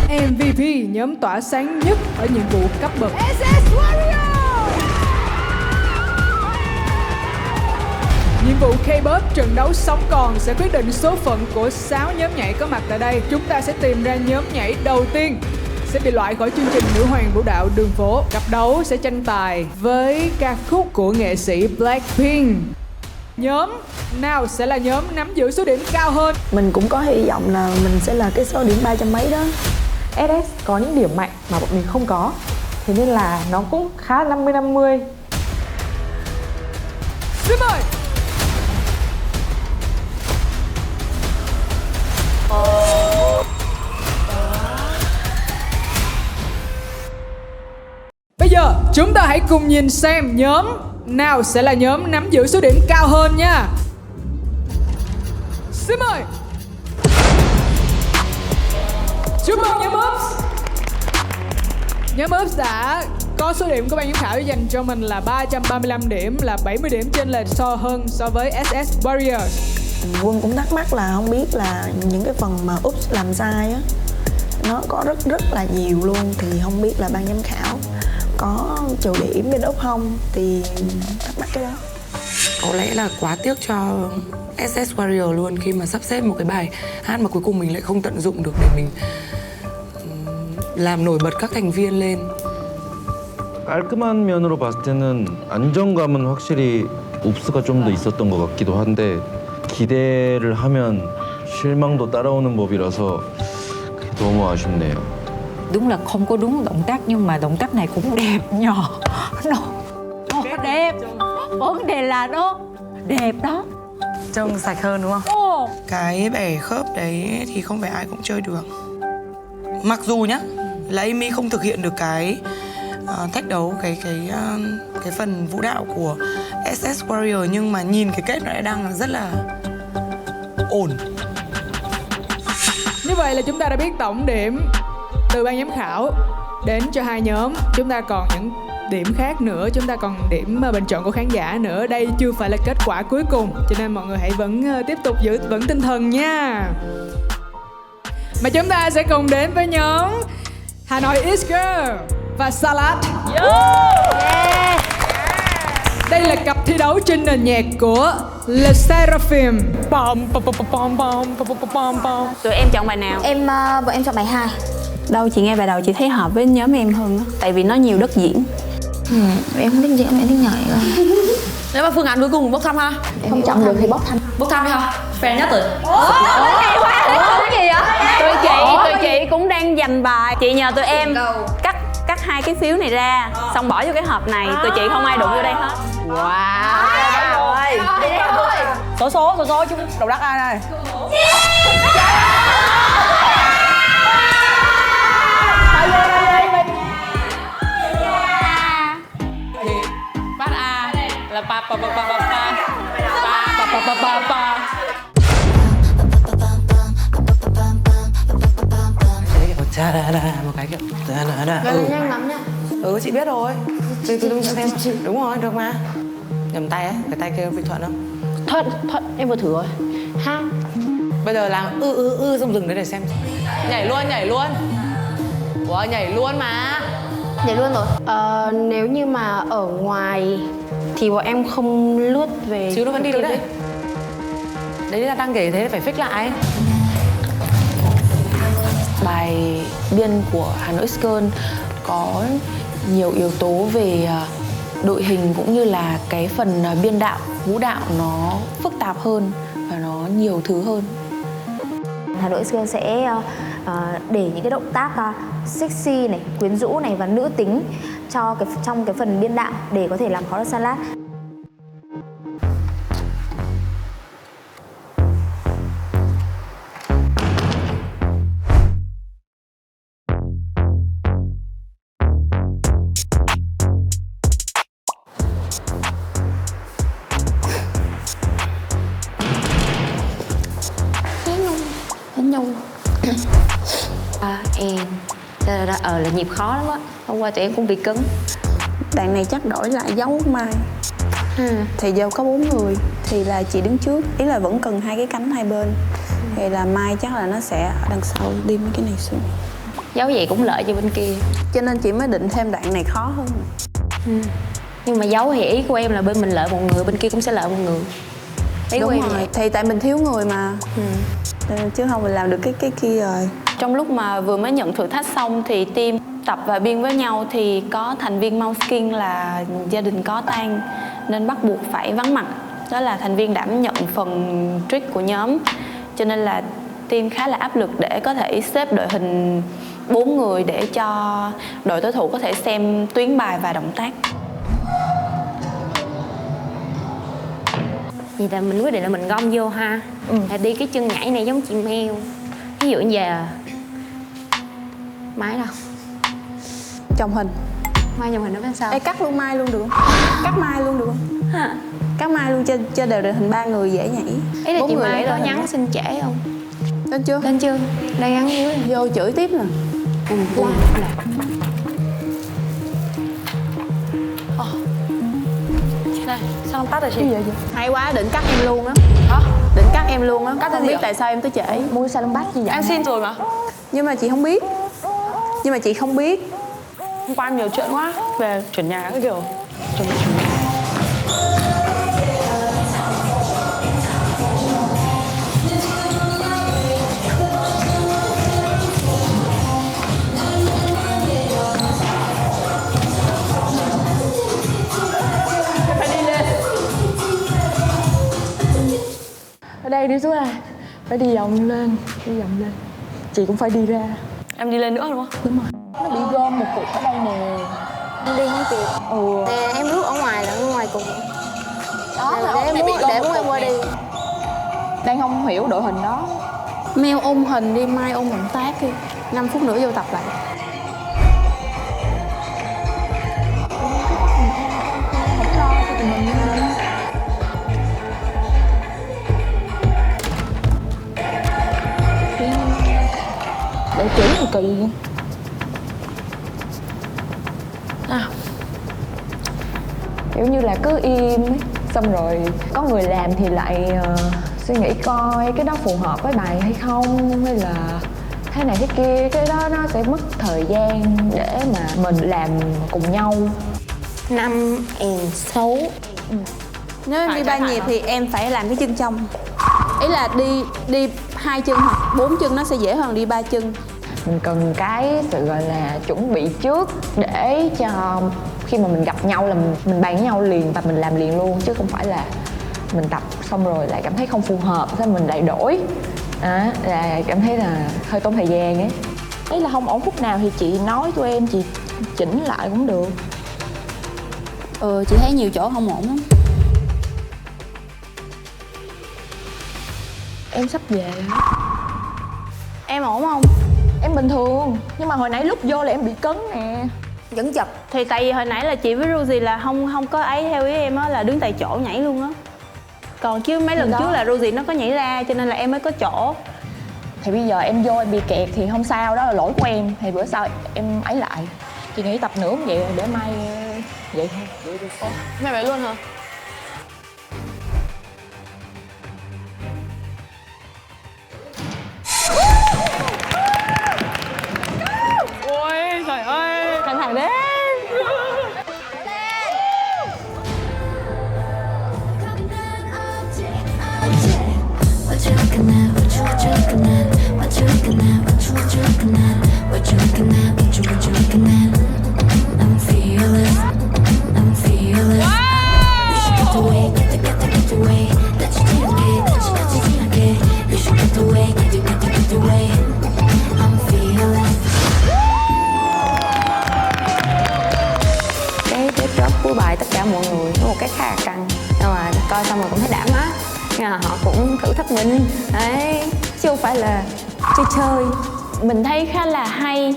MVP, nhóm tỏa sáng nhất ở nhiệm vụ cấp bậc. SS Warrior. Nhiệm vụ K-pop trận đấu sống còn sẽ quyết định số phận của 6 nhóm nhảy có mặt tại đây. Chúng ta sẽ tìm ra nhóm nhảy đầu tiên sẽ bị loại khỏi chương trình Nữ hoàng vũ đạo đường phố. Cặp đấu sẽ tranh tài với ca khúc của nghệ sĩ Blackpink. Nhóm nào sẽ là nhóm nắm giữ số điểm cao hơn? Mình cũng có hy vọng là mình sẽ là cái số điểm 300 mấy đó. SS có những điểm mạnh mà bọn mình không có, thế nên là nó cũng khá 50-50. Xin mời. Bây giờ chúng ta hãy cùng nhìn xem nhóm nào sẽ là nhóm nắm giữ số điểm cao hơn nha. Xin mời. Chúc mừng nhóm Oops. Nhóm Oops đã có số điểm của ban giám khảo dành cho mình là 335 điểm, là 70 điểm chênh lệch so với SS Warriors. Quân cũng thắc mắc là không biết là những cái phần mà Oops làm sai á, nó có rất là nhiều luôn, thì không biết là ban giám khảo có trừ điểm bên Úc không, thì thắc mắc cái đó. Có lẽ là quá tiếc cho SS Warrior luôn khi mà sắp xếp một cái bài hát mà cuối cùng mình lại không tận dụng được để mình làm nổi bật các thành viên lên. 깔끔한 면으로 봤을 때는 안정감은 확실히 옵스가 좀 더 있었던 것 같기도 한데 기대를 하면 실망도 따라오는 법이라서 그게 너무 아쉽네요. Đúng là không có đúng động tác, nhưng mà động tác này cũng đẹp nhỏ. Nó đẹp. Vấn đề là nó đẹp đó. Trông sạch hơn đúng không? Ồ. Cái bẻ khớp đấy thì không phải ai cũng chơi được. Mặc dù nhá là Amy không thực hiện được cái thách đấu, cái phần vũ đạo của SS Warrior, nhưng mà nhìn cái kết nó lại đang rất là ổn. Như vậy là chúng ta đã biết tổng điểm từ ban giám khảo đến cho hai nhóm. Chúng ta còn những điểm khác nữa, chúng ta còn điểm bình chọn của khán giả nữa. Đây chưa phải là kết quả cuối cùng, cho nên mọi người hãy vẫn tiếp tục giữ vững tinh thần nha. Mà chúng ta sẽ cùng đến với nhóm Hà Nội Is Girl và Salad. Yeah. Đây là cặp thi đấu trên nền nhạc của Le Seraphim. Tụi em chọn bài nào? Bọn em chọn bài 2. Đâu chị nghe bài đầu chị thấy hợp với nhóm em hơn đó. Tại vì nó nhiều đất diễn. Em không thích diễn, em thích nhảy cơ. Nếu mà phương án cuối cùng bốc thăm ha? Em không chọn được thì bốc thăm. Bốc thăm đi ha? Fan nhất rồi. Cái gì vậy? Tụi chị cũng đang giành bài. Chị nhờ tụi em cắt hai cái phiếu này ra, xong bỏ vô cái hộp này. Tụi chị không ai đụng vô đây hết. Wow. Rồi. Số chúng đầu đắt ai đây? Bát A là pa. Một cái kiểu Nhanh lắm nha. Chị biết rồi. Tôi xem. Đúng rồi, được mà. Nhầm tay ấy, cái tay kia bị thuận không? Thuận, em vừa thử rồi. Ha. Bây giờ làm xong dừng đấy để xem. Nhảy luôn. Ủa, nhảy luôn mà. Nhảy luôn rồi. Nếu như mà ở ngoài thì bọn em không lướt về. Chứ nó vẫn đi được đấy. Đấy là đang kể thế phải fix lại. Bài biên của Hà Nội Is Girl có nhiều yếu tố về đội hình cũng như là cái phần biên đạo, vũ đạo nó phức tạp hơn và nó nhiều thứ hơn. Hà Nội Is Girl sẽ để những cái động tác sexy này, quyến rũ này và nữ tính trong cái phần biên đạo để có thể làm khó được Salad. Là nhịp khó lắm á. Hôm qua tụi em cũng bị cứng. Đoạn này chắc đổi lại dấu Mai. Thì giờ có 4 người thì là chị đứng trước, ý là vẫn cần hai cái cánh hai bên. Thì là Mai chắc là nó sẽ ở đằng sau đi mấy cái này xuống. Giấu vậy cũng lợi cho bên kia. Cho nên chị mới định thêm đoạn này khó hơn. Nhưng mà giấu thì ý của em là bên mình lợi một người, bên kia cũng sẽ lợi một người. Ý của Đúng em rồi, vậy. thì tại mình thiếu người mà. Chứ không mình làm được cái kia rồi. Trong lúc mà vừa mới nhận thử thách xong thì team tập và biên với nhau thì có thành viên Måneskin là gia đình có tang nên bắt buộc phải vắng mặt. Đó là thành viên đảm nhận phần trick của nhóm. Cho nên là team khá là áp lực để có thể xếp đội hình 4 người để cho đội đối thủ có thể xem tuyến bài và động tác. Vậy là mình quyết định là mình gom vô ha. Là đi cái chân nhảy này giống chị Mel. Ví dụ như giờ Mai đâu? Chồng hình. Mai dòng hình ở bên sau. Ê, cắt luôn Mai luôn được không? Cắt Mai luôn được không? Cắt Mai luôn cho đều đội hình 3 người dễ nhảy. Ý là 4 chị người Mai nhảy có đội nhắn hình. xin trễ không? Lên chưa? Lên chưa? Đây gắn dưới. Vô chửi tiếp nè. Đây, sao không tắt rồi chị? Hay quá, định cắt em luôn á. Định cắt em luôn á. Không biết tại sao em tới trễ. Mua salon bát gì vậy? Em xin rồi mà. Nhưng mà chị không biết. Hôm qua em nhiều chuyện quá. Về chuyển nhà cái kiểu. Ở đây đi xuống à. Phải đi vòng lên. Chị cũng phải đi ra. Em đi lên nữa đúng không? Nó bị gom một cục ở đây nè. Em đi không kịp. Nè em rút ở ngoài là ở ngoài cùng. Đó Nè, để muốn em qua đi. Đang không hiểu đội hình đó. Mel ôm hình đi, Mai ôm động tác đi. 5 phút nữa vô tập lại. Để chỉ thì kỳ vậy. Kiểu như là cứ im ấy. Xong rồi có người làm thì lại suy nghĩ coi cái đó phù hợp với bài hay không, hay là thế này thế kia. Cái đó nó sẽ mất thời gian để mà mình làm cùng nhau. 5 and 6. Nếu em đi 3 nhịp thì em phải làm cái chân trong. Ý là đi 2 chân hoặc 4 chân nó sẽ dễ hơn đi 3 chân. Mình cần cái sự gọi là chuẩn bị trước để cho khi mà mình gặp nhau là mình bàn với nhau liền và mình làm liền luôn, chứ không phải là mình tập xong rồi lại cảm thấy không phù hợp xong mình lại đổi. Đó, là cảm thấy là hơi tốn thời gian ấy. Ý là không ổn phút nào thì chị nói cho em, chị chỉnh lại cũng được. Chị thấy nhiều chỗ không ổn lắm. Em sắp về rồi. Em ổn không? Em bình thường, nhưng mà hồi nãy lúc vô là em bị cấn nè. Vẫn chập. Thì tại vì hồi nãy là chị với Rosie là không có ấy theo ý em á, là đứng tại chỗ nhảy luôn á. Còn chứ mấy lần Đó. trước là Rosie nó có nhảy ra cho nên là em mới có chỗ. Thì bây giờ em vô em bị kẹt thì không sao, đó là lỗi của em. Thì bữa sau em ấy lại. Chị nghĩ tập nữa cũng vậy để mai vậy thôi. Vậy được không? Mày vậy luôn hả? Ôi trời ơi, căng thẳng đấy. Cái drop cuối bài tất cả mọi người có một cái khá là căng. Nhưng mà coi xong rồi cũng thấy đảm á. Nhưng mà họ cũng thử thách mình. Đấy, chứ không phải là chơi. Mình thấy khá là hay,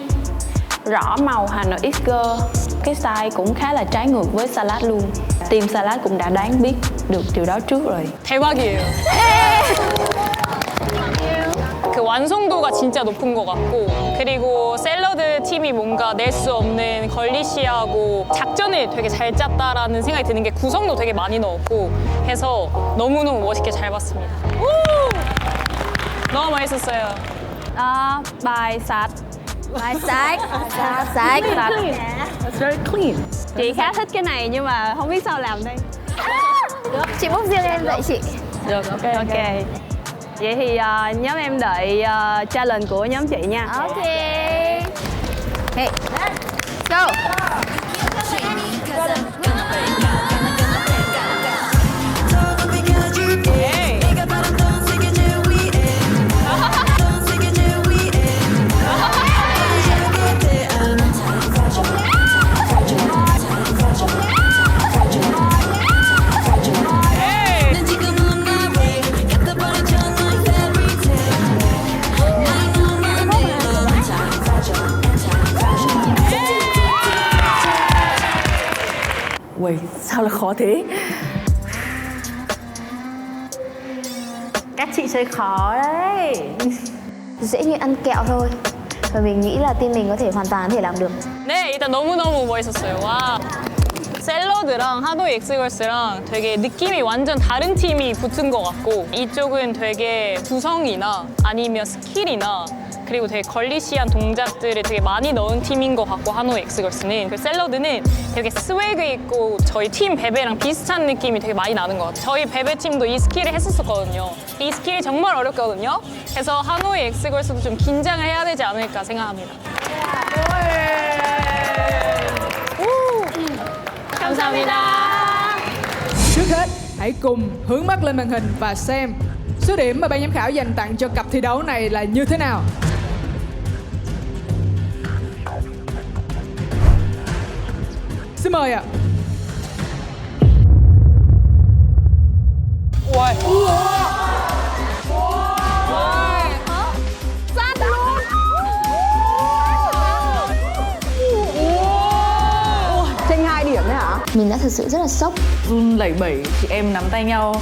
rõ màu Hà Nội X Girl. Cái style cũng khá là trái ngược với Salad luôn. Team Salad cũng đã đoán biết được điều đó trước rồi. 대박이에요. 그 완성도가 진짜 높은 것 같고, 그리고 샐러드 팀이 뭔가 낼 수 없는 걸리시하고 작전을 되게 잘 짰다라는 생각이 드는 게 구성도 되게 많이 넣었고 해서 너무너무 멋있게 잘 봤습니다. 우! 너무 맛있었어요. Bài sạch Phải sạch. Sạch. It's very clean. Chị khá thích cái này nhưng mà không biết sao làm đây. Chị bốc riêng em dạy chị. Được, Ok. Vậy thì nhóm em đợi challenge của nhóm chị nha. Ok. Hey, go. Ui, sao là khó thế? Các chị chơi khó đấy. Dễ như ăn kẹo thôi. Và mình nghĩ là team mình có thể hoàn toàn có thể làm được. 네, 일단 너무너무 멋있었어요. 와. 샐러드랑 하노이 엑스걸스랑 되게 느낌이 완전 다른 팀이 붙은 것 같고 이쪽은 되게 구성이나 아니면 스킬이나 그리고 되게 걸리시한 동작들을 되게 많이 넣은 팀인 것 같고 하노이 엑스걸스는 그 샐러드는 되게 스웨그 있고 저희 팀 베베랑 비슷한 느낌이 되게 많이 나는 것 같아요. 저희 베베 팀도 이 스킬을 했었거든요. 이 스킬이 정말 어렵거든요. 그래서 하노이 엑스걸스도 좀 긴장을 해야 되지 않을까 생각합니다. 감사합니다. Trước hết, hãy cùng hướng mắt lên màn hình và xem số điểm mà ban giám khảo dành tặng cho cặp thi đấu này là như thế nào. Xin mời ạ. Mình đã thực sự rất là sốc. Run lẩy bẩy, chị em nắm tay nhau.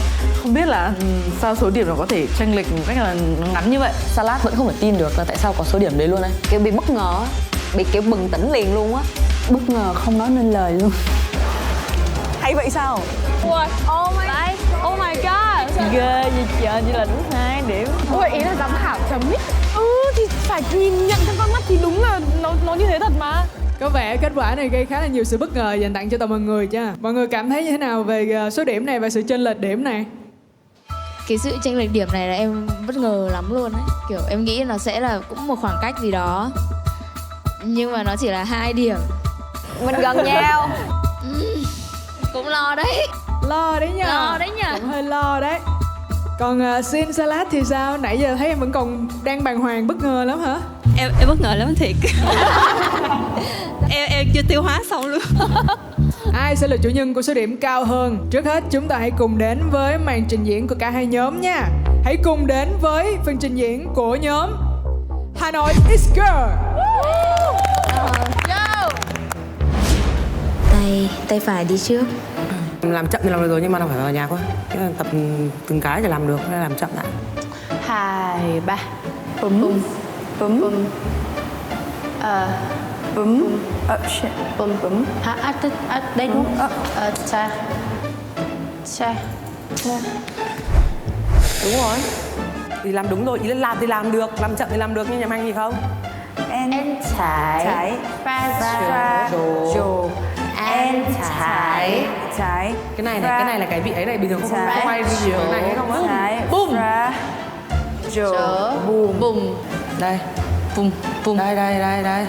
Không biết là sao số điểm nó có thể chênh lệch một cách là ngắn như vậy. Salad vẫn không thể tin được là tại sao có số điểm đấy luôn đấy. Kiểu bị bất ngờ, bị kiểu bừng tỉnh liền luôn á. Bất ngờ không nói nên lời luôn. Hay vậy sao? Ui, oh my god. Ghê gì trời, chỉ là đúng 2 điểm. Ôi, ý là giám khảo chấm ý. Thì phải nhìn nhận trong con mắt thì đúng là nó như thế thật mà. Có vẻ kết quả này gây khá là nhiều sự bất ngờ dành tặng cho toàn mọi người chứ. Mọi người cảm thấy như thế nào về số điểm này và sự chênh lệch điểm này? Cái sự chênh lệch điểm này là em bất ngờ lắm luôn đấy. Kiểu em nghĩ nó sẽ là cũng một khoảng cách gì đó, nhưng mà nó chỉ là 2 điểm. Mình gần nhau. Cũng lo đấy. Lo đấy nhờ. Lo đấy nhờ. Cũng hơi lo đấy. Còn Sin Salad thì sao? Nãy giờ thấy em vẫn còn đang bàng hoàng bất ngờ lắm hả? Em bất ngờ lắm thiệt. em chưa tiêu hóa xong luôn. Ai sẽ là chủ nhân của số điểm cao hơn? Trước hết chúng ta hãy cùng đến với màn trình diễn của cả hai nhóm nha. Hãy cùng đến với phần trình diễn của nhóm Hanoi X Girl. Tay phải đi trước. Làm chậm thì làm được rồi nhưng mà nó phải vào nhà quá. Chứ tập từng cái để làm được nên làm chậm lại. 2, 3. Búm. Búm. Búm. Búm. Búm búm. Đây đúng. Cha. Đúng rồi. Thì làm đúng rồi, ý là làm thì làm được, làm chậm thì làm được, nhưng nhầm anh gì không? En trái. Ba rồ. En trái. Cái này là cái vị ấy này, bình thường không ai nhiều cái này hay không á? Bùm. Rồ. Bùm. Đây. Bùm. Đây.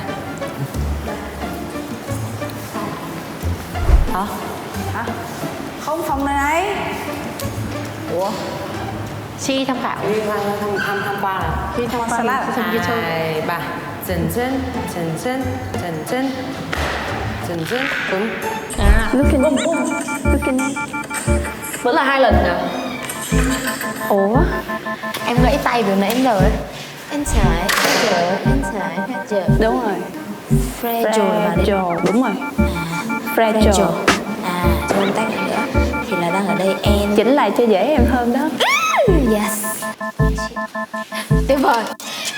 Hả? Không, phòng này này. Ủa? Chi tham khảo. Đi tham qua này. Chi tham quan salad. 2, 3. Chân. Bùm. Looking. Vẫn là 2 lần nhỉ? Ủa? Em gãy tay từ nãy đến giờ đấy. Em trái. Đúng rồi. Fragile mà đấy. Đúng rồi. Fragile. Cho em tách lại nữa. Thì là đang ở đây em. Chỉnh lại cho dễ em hơn đó. Yes. Tuyệt vời.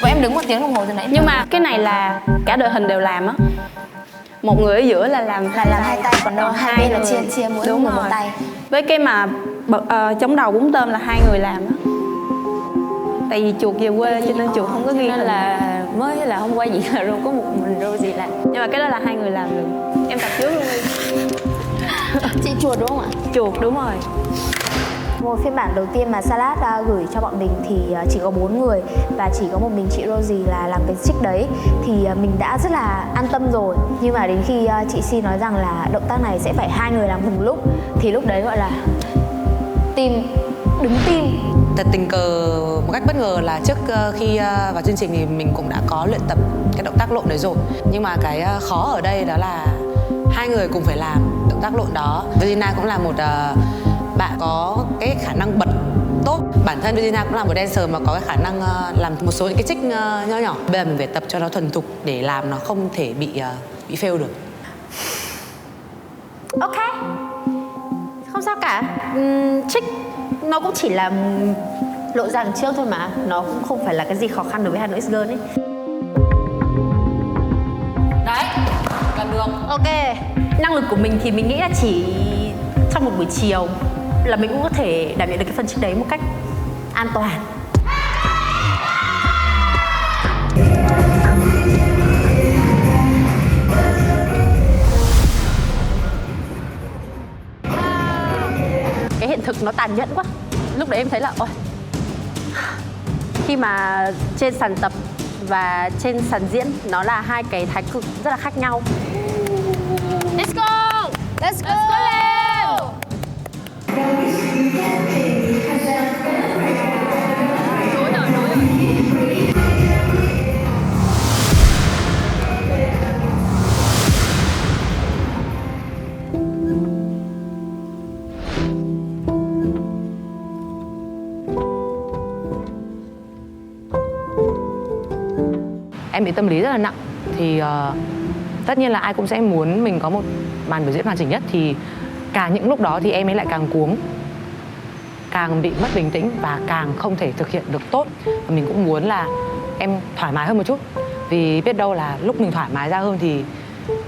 Và em đứng 1 tiếng đồng hồ từ nãy. Nhưng mà cái này là cả đội hình đều làm á. Một người ở giữa là làm 2 tay, còn đâu 2 bên là chia mỗi người một tay. Với cái mà chống đầu bún tôm là 2 người làm á. Tại vì chuột về quê cho nên chuột không có ghi Nên hình. là mới là hôm qua diễn là có một mình Rosie làm, nhưng mà cái đó là hai người làm được. Em tập trước luôn đi. Chị chuột đúng không ạ? Chuột, đúng rồi. Một phiên bản đầu tiên mà Salad gửi cho bọn mình thì chỉ có 4 người và chỉ có một mình chị Rosie là làm cái trích đấy, thì mình đã rất là an tâm rồi. Nhưng mà đến khi chị Si nói rằng là động tác này sẽ phải 2 người làm cùng lúc thì lúc đấy gọi là đứng tim. Thật tình cờ một cách bất ngờ là trước khi vào chương trình thì mình cũng đã có luyện tập cái động tác lộn đấy rồi. Nhưng mà cái khó ở đây đó là 2 người cùng phải làm động tác lộn đó. Virginia cũng là một bạn có cái khả năng bật tốt. Bản thân Virginia cũng là một dancer mà có cái khả năng làm một số những cái trick nho nhỏ. Bây giờ mình phải tập cho nó thuần thục để làm nó không thể bị fail được. Ok, không sao cả. Trick nó cũng chỉ là lộ ra đằng trước thôi mà, nó cũng không phải là cái gì khó khăn đối với Hà Nội X Girl ấy. Đấy, làm được. Ok, năng lực của mình thì mình nghĩ là chỉ trong một buổi chiều là mình cũng có thể đảm nhận được cái phần trích đấy một cách an toàn. Cái hiện thực nó tàn nhẫn quá. Lúc đấy em thấy là ôi, khi mà trên sàn tập và trên sàn diễn nó là hai cái thái cực rất là khác nhau. Let's go! Let's go! Em bị tâm lý rất là nặng thì tất nhiên là ai cũng sẽ muốn mình có một màn biểu diễn hoàn chỉnh nhất, thì càng những lúc đó thì em ấy lại càng cuống, càng bị mất bình tĩnh và càng không thể thực hiện được tốt. Và mình cũng muốn là em thoải mái hơn một chút, vì biết đâu là lúc mình thoải mái ra hơn thì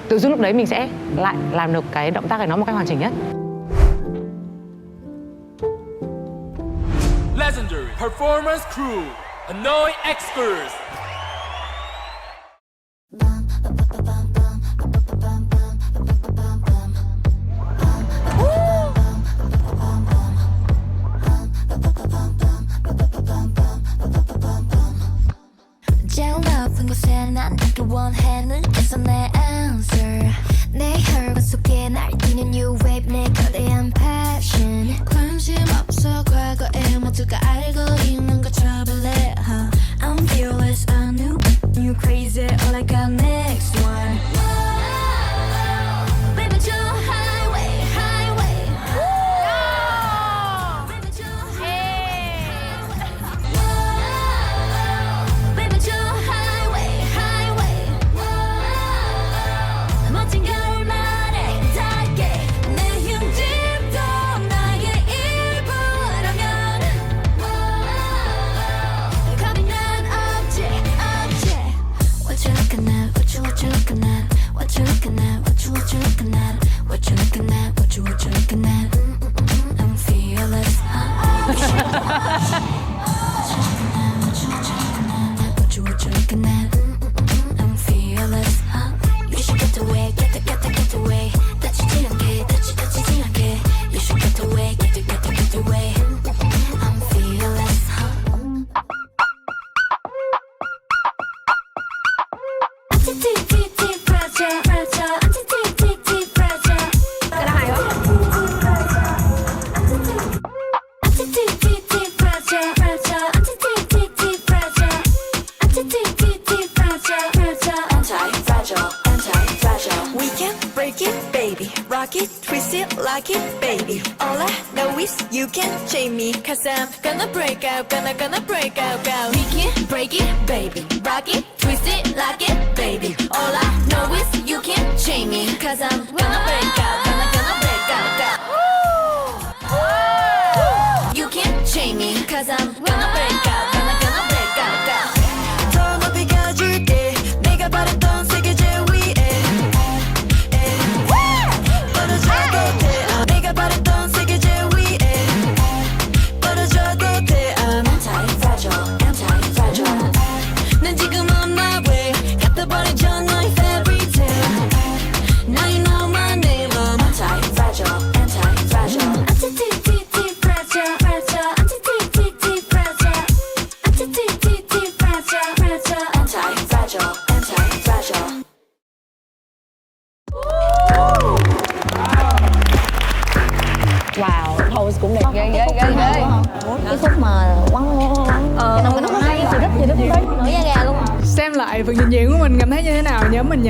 tự dưng lúc đấy mình sẽ lại làm được cái động tác này nó một cách hoàn chỉnh nhất. Legendary performance crew, Hanoi Experts. 제일 높은 곳에 난 닿기 원해 눈에서 내 answer 내 혈관 속에 날뛰는 new wave 내 거대한 passion 관심 없어 과거에 모두가 알고 있는 거 trouble it I'm fearless I knew you crazy all I got next one Baby to highway highway Baby to Baby to highway highway 멋진 겨울날에 닿게 내 힘짐도 나의 일부라면 겁이 난 없지 없지 What you looking at what you looking at what you looking at what you looking at what you looking at what you looking at I'm fearless What you looking at I'm fearless You should get away get away 다치지 않게 다치지 않게 You should get away get away I'm fearless Anti-T-T-T fragile fragile Anti-T-T-T fragile Cái đó hay quá. Anti-T-T-T fragile fragile Anti-T-T-T fragile Anti-T-T-T fragile fragile Anti-fragile anti-fragile We can break it, baby. Rock it, twist it, like it, baby. All I know is you can chain me. Cause I'm gonna break out, gonna break out. We can break it, baby. Rock it, twist it, like it, baby. All I know is you can chain me. Cause I'm gonna break out, gonna break out. You can chain me. Cause I'm gonna break out, gonna break out. 더 높이 가줄게. 내가 바랬던 세계 제위에. 떨어져도 돼. 내가 바랬던 세계 제위에. 떨어져도 돼. I'm anti-fragile, anti-fragile. 난 지금 없나 Ghê. Cái khúc mà quăng nó hay, chị thích đấy, nổi da gà luôn. Xem lại phần trình diễn của mình cảm thấy như thế nào nhóm mình nhỉ?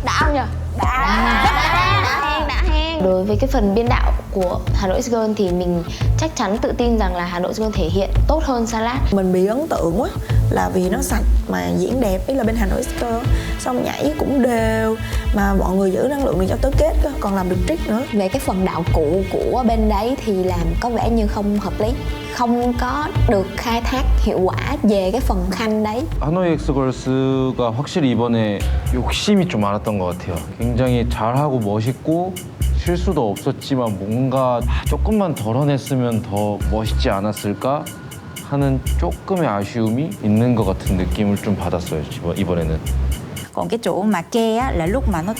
Đã không nhỉ? Đã hen. Đối với cái phần biên đạo của Hà Nội X Girl thì mình chắc chắn tự tin rằng là Hà Nội X Girl thể hiện tốt hơn Salad. Mình bị ấn tượng quá là vì nó sạch mà diễn đẹp, ý là bên Hà Nội X Girl xong nhảy cũng đều mà mọi người giữ năng lượng được cho tới kết cơ, còn làm được trick nữa. Về cái phần đạo cụ của bên đấy thì làm có vẻ như không hợp lý, không có được khai thác hiệu quả về cái phần khanh đấy. 하노이 엑스걸스가 확실히 이번에 욕심이 좀 많았던 것 같아요. 굉장히 잘하고 멋있고 실수도 없었지만 뭔가 조금만 덜어냈으면 더 멋있지 않았을까 하는 조금의 아쉬움이 있는 것 같은 느낌을 좀 받았어요, 이번에는. Còn cái chỗ mà ke á là lúc mà nó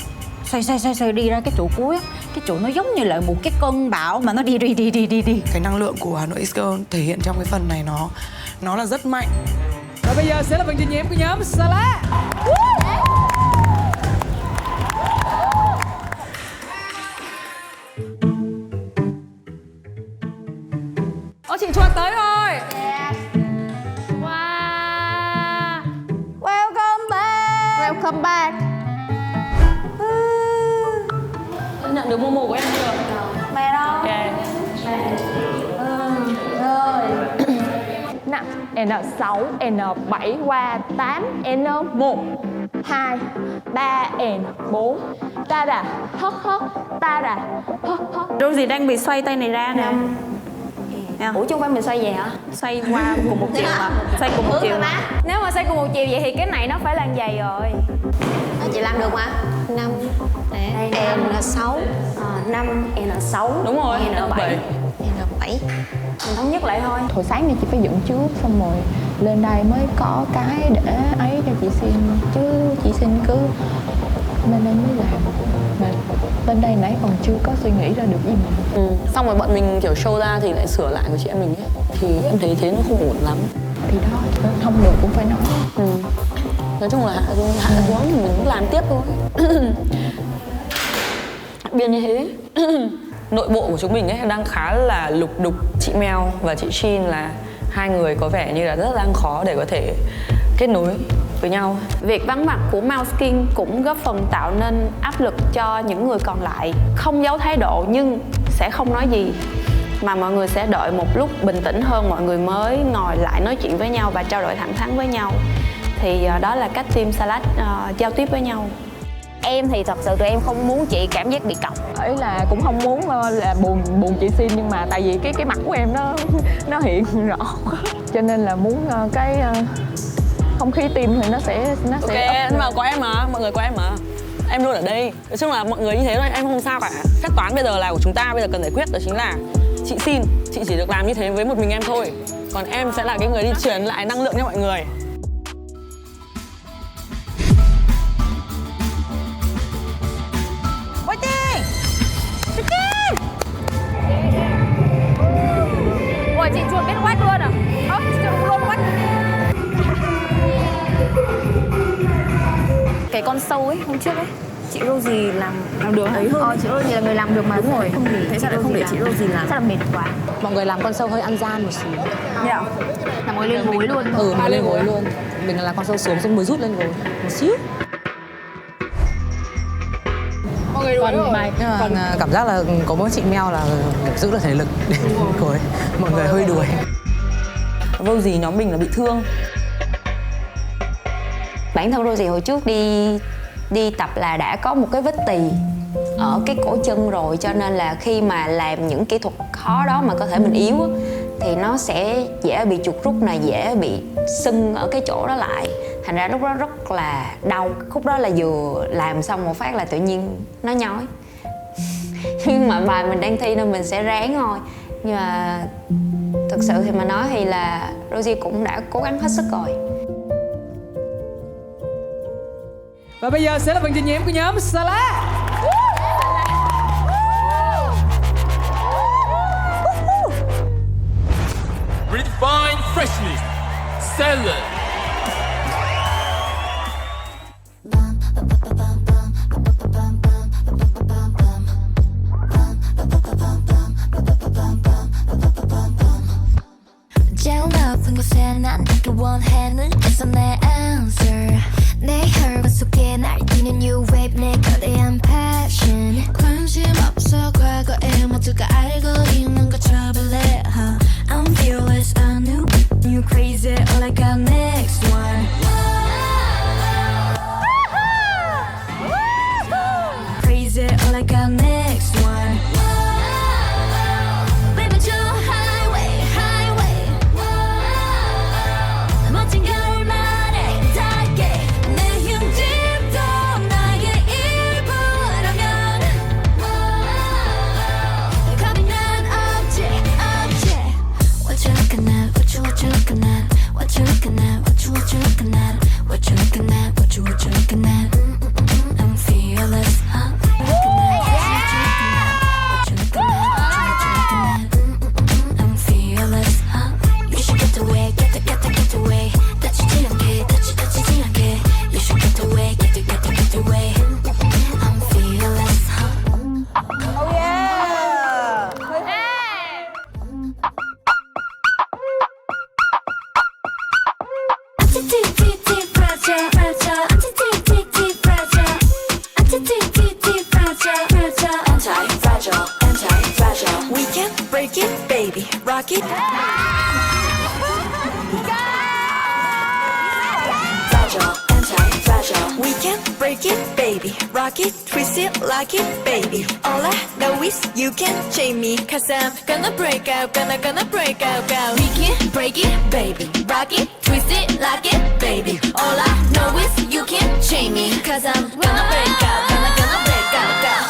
xoay đi ra cái chỗ cuối á, cái chỗ nó giống như là một cái cơn bão mà nó đi. Cái năng lượng của Hà Nội X Girl thể hiện trong cái phần này nó là rất mạnh. Và bây giờ sẽ là phần trình diễn của nhóm Salad. Chị Chuột tới rồi. Wow. Welcome back. Welcome back. Nhận được Momo của em chưa? Mẹ đâu? Ok. Rồi. Nè, N6, N7 qua 8, N1, 2, 3, N4. Ta đà, hất, ta đà, hất. Rosie đang bị xoay tay này ra nè. Ủa chứ không phải mình xoay về hả? Xoay qua cùng một chiều mà. Xoay cùng một chiều mà. Nếu mà xoay cùng một chiều vậy thì cái này nó phải là dày rồi. Chị làm được mà. 5 N6 5 N6 Đúng rồi, N7 N7. Mình thống nhất lại thôi. Hồi sáng nay chị phải dựng trước xong rồi lên đây mới có cái để ấy cho chị xin, chứ chị xin cứ lên đây mới làm. Mà lên đây nãy còn chưa có suy nghĩ ra được gì mà. Xong rồi bọn mình kiểu show ra thì lại sửa lại của chị em mình ấy. Thì em thấy thế nó không ổn lắm. Thì đó, không được cũng phải nói. Nói chung là hạ xuống thì mình cũng làm tiếp thôi. Biên như thế. Nội bộ của chúng mình ấy đang khá là lục đục. Chị Mel và chị Shin là hai người có vẻ như là rất đang khó để có thể kết nối với nhau. Việc vắng mặt của Mouskin cũng góp phần tạo nên áp lực cho những người còn lại. Không giấu thái độ nhưng sẽ không nói gì, mà mọi người sẽ đợi một lúc bình tĩnh hơn mọi người mới ngồi lại nói chuyện với nhau và trao đổi thẳng thắn với nhau. Thì đó là cách team Salad giao tiếp với nhau. Em thì thật sự tụi em không muốn chị cảm giác bị cọc. Ấy là cũng không muốn là buồn chị xin, nhưng mà tại vì cái mặt của em nó hiện rõ cho nên là muốn cái không khí team thì nó sẽ Ok, nhưng mà có em mà, mọi người có em mà. Em luôn ở đây. Nói chung là mọi người như thế thôi, em không sao cả. Phép toán bây giờ là của chúng ta, bây giờ cần giải quyết đó chính là chị xin, chị chỉ được làm như thế với một mình em thôi. Còn em sẽ là cái người đi truyền lại năng lượng cho mọi người. Ủa chị Chuột biết quát luôn à? Chị Chuột luôn quát. Cái con sâu ấy, hôm trước ấy, chị Rosie làm được ấy hơn. Chị Rosie là người làm được mà. Đúng rồi. Không để, thế sao lại không để chị Rosie làm? Chắc là mệt quá. Mọi người làm con sâu hơi ăn gian một xíu. Dạ. Là ngồi lên gối luôn. Ngồi lên gối luôn. Mình là con sâu xuống xong mới rút lên gối một xíu. Còn cảm giác là có mỗi chị Mel là giữ được thể lực để ngồi. Mọi người hơi đuổi. Rosie nhóm mình là bị thương. Bản thân Rosie hồi trước đi tập là đã có một cái vết tì ở cái cổ chân rồi, cho nên là khi mà làm những kỹ thuật khó đó mà cơ thể mình yếu thì nó sẽ dễ bị chuột rút này, dễ bị sưng ở cái chỗ đó lại, thành ra lúc đó rất là đau. Khúc đó là vừa làm xong một phát là tự nhiên nó nhói. Nhưng mà bài mình đang thi nên mình sẽ ráng thôi. Nhưng mà thực sự thì mà nói thì là Rosie cũng đã cố gắng hết sức rồi. Và bây giờ sẽ là phần trình diễn của nhóm Salad. Redefine freshness. Salad. 높은 곳에 난 닿기 원해 눈에서 내 answer 내 혈관 속에 날뛰는 new wave 내 거대한 passion 관심 없어 과거에 모두가 알고 있는 거 trouble it I'm fearless I knew you crazy all I got next one crazy all I got next one Baby 저 highway highway 멋진 결말에 닿게 내 힘짐도 나의 일부라면 겁이 난 없지 없지 What you looking at what you looking at what you looking at what you looking at what you looking at what you looking at I'm fearless I'm fearless You should get away get away 다치지 않게 다치지 않게 You should get away get away I'm fearless Oh yeah Anti-T-T-T fragile fragile Anti-T-T-T fragile Anti-T-T-T fragile fragile Anti-fragile anti-fragile We can break it baby rock it Fragile anti-fragile We can break it baby rock it twist it like it baby All I know is you can chain me Cause I'm gonna break out gonna break out We can break it baby rock it twist it like it baby All I know is you can chain me Cause I'm gonna break out gonna break out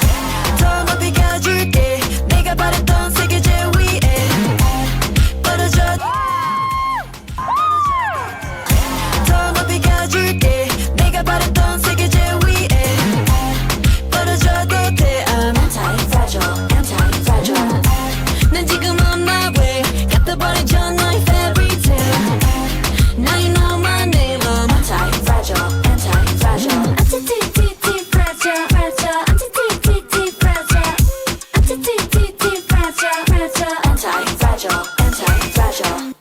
더 높이 가줄게 내가 바랬던 세계 제위에 떨어져 더 높이 가줄게 내가 바랬던 세계 제위에 떨어져도 돼 I'm anti-fragile anti-fragile 난 지금 on my way gat아버리죠 너의 fairy tale Now you know my name I'm anti-fragile anti-fragile Anti-T-T-T fragile fragile Anti-T-T-T fragile Anti-T-T-T fragile fragile Anti-fragile anti-fragile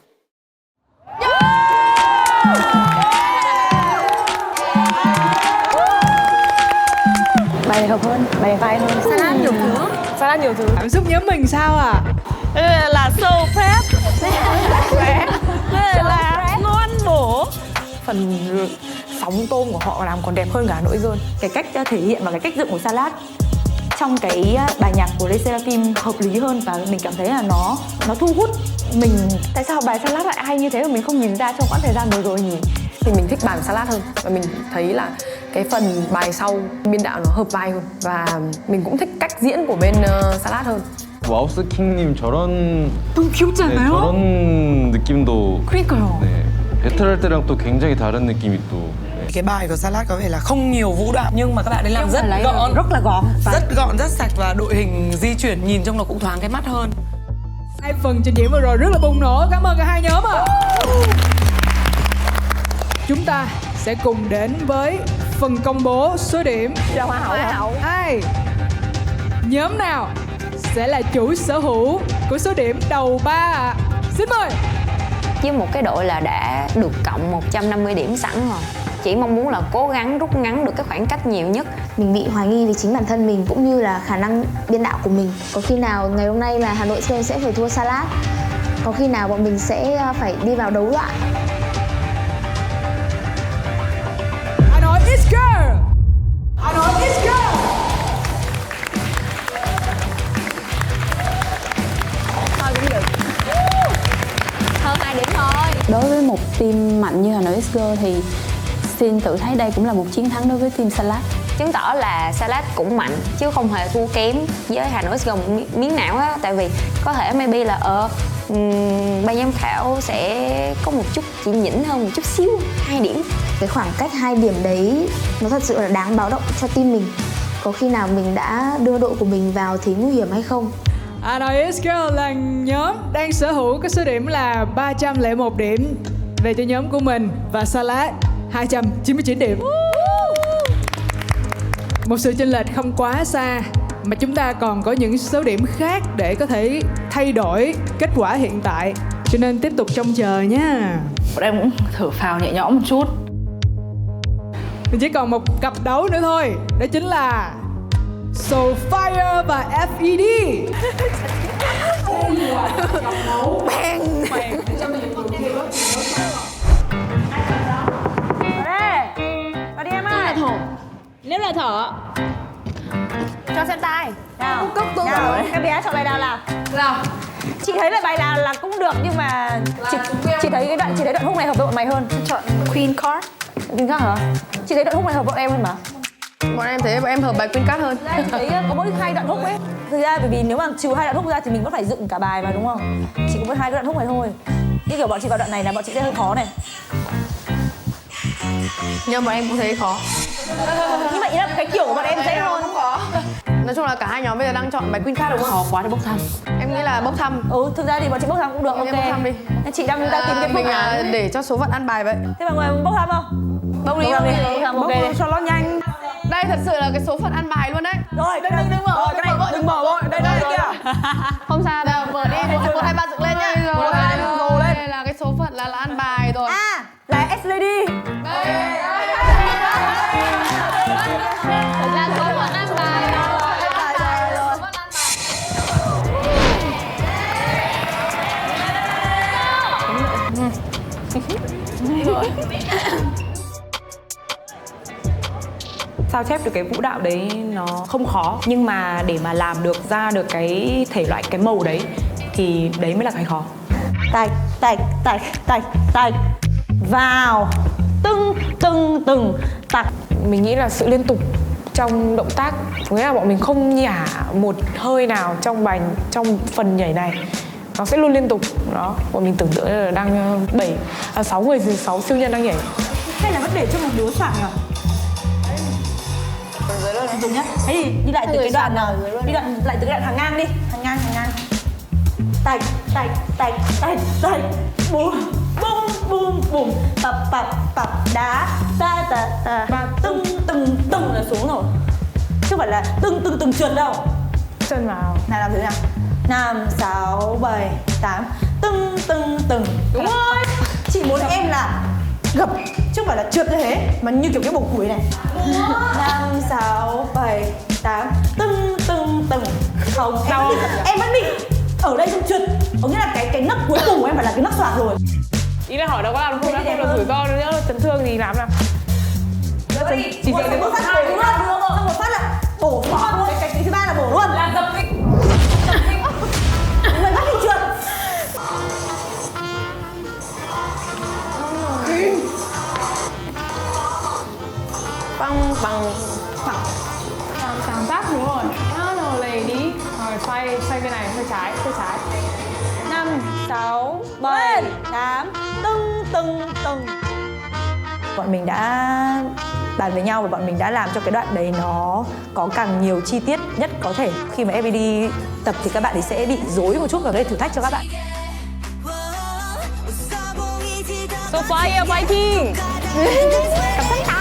Bài hợp hơn, bài vai hơn. Salad nhiều thứ. Salad nhiều thứ. Cảm xúc nhóm mình sao à? Là so phép là ngon bổ. Phần sóng tôm của họ làm còn đẹp hơn cả nỗi rơn. Cái cách thể hiện và cái cách dựng của salad trong cái bài nhạc của Les Seraphim hợp lý hơn và mình cảm thấy là nó thu hút mình. Tại sao bài salad lại hay như thế mà mình không nhìn ra trong quãng thời gian vừa rồi nhỉ? Thì mình thích bài salad hơn và mình thấy là cái phần bài sau biên đạo nó hợp vai hơn và mình cũng thích cách diễn của bên salad hơn. 와우스킹님 저런 너무 귀엽지 네, 않아요? 저런 느낌도 그러니까요. 네, 배틀할 때랑 또 굉장히 다른 느낌이 또 네. Cái bài của Salad có vẻ là không nhiều vũ đạo nhưng mà các bạn ấy làm rất lấy gọn, rất là gọn, rất gọn, rất sạch và đội hình di chuyển nhìn trong nó cũng thoáng cái mắt hơn. Hai phần trình diễn vừa rồi rất là bùng nổ. Cảm ơn cả hai nhóm ạ. Chúng ta sẽ cùng đến với phần công bố số điểm. Cho hoa hậu. Ai? Nhóm nào sẽ là chủ sở hữu của số điểm đầu 3 ạ? Xin mời. Với một cái đội là đã được cộng 150 điểm sẵn rồi. Chỉ mong muốn là cố gắng rút ngắn được cái khoảng cách nhiều nhất. Mình bị hoài nghi về chính bản thân mình cũng như là khả năng biên đạo của mình. Có khi nào ngày hôm nay là Hà Nội Express sẽ phải thua Salad. Có khi nào bọn mình sẽ phải đi vào đấu loại. Hà Nội is girl. Hà Nội is girl. Thôi cũng được. Hơn 2 điểm thôi. Đối với một team mạnh như Hà Nội X Girl thì xin tự thấy đây cũng là một chiến thắng đối với team Salad. Chứng tỏ là Salad cũng mạnh chứ không hề thua kém với Hà Nội X Girl một miếng nào á. Tại vì có thể maybe là ban giám khảo sẽ có một chút chỉ nhỉnh hơn một chút xíu, 2 điểm. Cái khoảng cách 2 điểm đấy nó thật sự là đáng báo động cho team mình. Có khi nào mình đã đưa đội của mình vào thế nguy hiểm hay không? Hà Nội is girl là nhóm đang sở hữu cái số điểm là 301 điểm về cho nhóm của mình và Salad 299 điểm. Một sự chênh lệch không quá xa mà chúng ta còn có những số điểm khác để có thể thay đổi kết quả hiện tại. cho nên tiếp tục trông chờ nha. Bọn em cũng thở phào nhẹ nhõm một chút. Chỉ còn một cặp đấu nữa thôi, đó chính là Soulfire và FED. Bang. Vào đi em ơi. Nếu là thở. Cho xem tay. Nào. Nào. Em bé chọn bài nào nào? Nào. Chị thấy là bài nào là cũng được nhưng mà chị thấy đoạn hook này hợp với bọn mày hơn. Chọn Queen Card. Queen Card hả? Chị thấy đoạn hook này hợp với bọn em hơn mà. Bọn em thấy bọn em hợp bài Queen Card hơn. Chị thấy có mỗi 2 đoạn hook ấy. Thực ra bởi vì nếu mà trừ 2 đoạn hook ra thì mình vẫn phải dựng cả bài mà đúng không? Chỉ có mỗi 2 đoạn hook này thôi. Như kiểu bọn chị vào đoạn này là bọn chị sẽ hơi khó này. Nhưng bọn em cũng thấy khó. Nhưng mà ý là cái kiểu của bọn em dễ hơn. Không có. Nói chung là cả hai nhóm bây giờ đang chọn bài Queen Card đúng không? Khó quá để bốc thăm. Em nghĩ là bốc thăm. Thực ra thì bọn chị bốc thăm cũng được. Em bốc thăm đi. Chị đang tìm cái mình để cho số phận ăn bài vậy. Thế mọi người bốc thăm không? Bốc đi. Bốc cho nó nhanh. Đây thật sự là cái số phận ăn bài luôn đấy. Rồi, đừng mở. Cái này đừng mở vội. Đây kia. Không sao đâu, mở đi. 1, 2, 3 dựng lên nhá. Rồi, đây là cái số phận là ăn bài rồi. À, là S-Lady. Thật ra số phận ăn bài. Sao chép được cái vũ đạo đấy nó không khó, nhưng mà để mà làm được ra được cái thể loại cái màu đấy thì đấy mới là cái khó. Tạch tạch tạch tạch tạch vào từng tạch. Mình nghĩ là sự liên tục trong động tác, nghĩa là bọn mình không nhả một hơi nào trong phần nhảy này, nó sẽ luôn liên tục đó. Bọn mình tưởng tượng là đang 6 siêu nhân đang nhảy. Hay là vẫn để cho một đứa soạn à? Dùng nhá. Thế thì đi lại từ cái đoạn nào? Đi lại từ cái đoạn hàng ngang đi. Hàng ngang. Tạch tạch tạch tạch tạch. Bùm bùm bùm bùm. Pập đá ta ta ta. Và từng là xuống rồi. Chứ không phải là từng trượt đâu. Chân vào. Nào làm thử nào. 5, 6, 7, 8. Từng. Đúng rồi. Chị muốn em là gập chứ không phải là trượt như thế mà như kiểu cái bầu củi này. 5, 6, 7, 8. Từng. Không, em vẫn bị ở đây không trượt. Có nghĩa là cái nấc cuối cùng của em phải là cái nấc xoạc rồi. Ý là hỏi đâu có làm không đã, không là rủi ro nữa, chấn thương gì làm nào. Chỉ dạy được một phát đúng không? Một phát là bổ phát luôn. Cái thứ ba là bổ luôn. Là dập vịnh. Người bắt thì trượt. Bằng cảm giác đúng rồi. Nó lề đi. Rồi xoay bên này, xoay trái. 5, 6, 7, 8. Từng. Bọn mình đã bàn với nhau và bọn mình đã làm cho cái đoạn đấy nó có càng nhiều chi tiết nhất có thể. Khi mà FED tập thì các bạn ấy sẽ bị rối một chút và đây thử thách cho các bạn. Soulfire fighting! Cảm giác tá.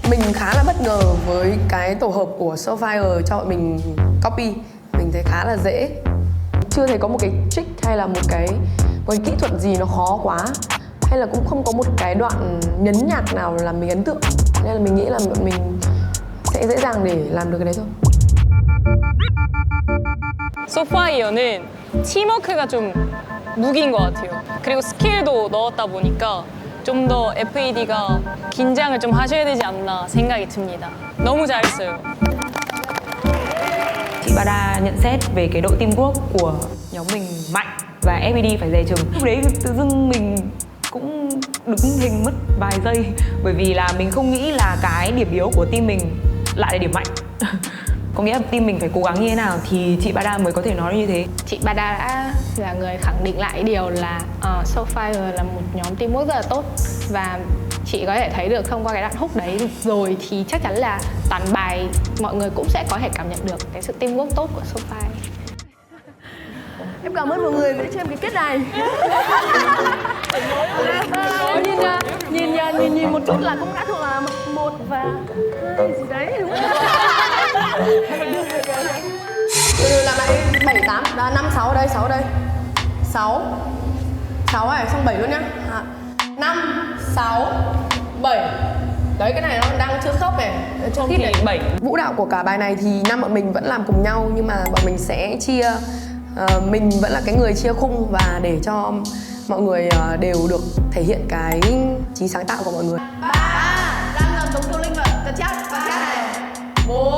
Mình khá là bất ngờ với cái tổ hợp của Soulfire cho bọn mình copy. Mình thấy khá là dễ. Chưa thấy có một cái trick hay là một cái kỹ thuật gì nó khó quá. Hay là cũng không có một cái đoạn nhấn nhạc nào làm mình ấn tượng. Nên là mình nghĩ là bọn mình sẽ dễ dàng để làm được cái đấy thôi. 소파이어는 팀워크가 좀 무기인 것 같아요. 그리고 스킬도 넣었다 보니까 좀 더 FED가 긴장을 좀 하셔야 되지 않나 생각이 듭니다. 너무 잘했어요. Chị Bada nhận xét về cái đội teamwork của nhóm mình mạnh và FED phải dè chừng. Lúc đấy tự dưng mình cũng đứng hình mất vài giây, bởi vì là mình không nghĩ là cái điểm yếu của team mình lại là điểm mạnh. Có nghĩa là team mình phải cố gắng như thế nào thì chị Bada mới có thể nói như thế. Chị Bada đã là người khẳng định lại điều là Soulfire là một nhóm teamwork rất là tốt, và chị có thể thấy được thông qua cái đoạn hook đấy rồi thì chắc chắn là toàn bài mọi người cũng sẽ có thể cảm nhận được cái sự teamwork tốt của Soulfire. Em cảm ơn mọi người đã cho em cái kết này. Nhìn một chút là cũng đã thuộc là 1 và 2 gì đấy đúng không? Từ làm lại 7, 8, 5, 6 ở đây, 6 ở đây. 6 này, xong 7 luôn nhá. 5, 6, 7. Đấy, cái này nó đang chưa khớp này. Trong khi này 7. Vũ đạo của cả bài này thì năm bọn mình vẫn làm cùng nhau, nhưng mà bọn mình sẽ chia mình vẫn là cái người chia khung và để cho mọi người đều được thể hiện cái trí sáng tạo của mọi người. 3, đang làm giống Tô Linh và Cật Chắc này. 4,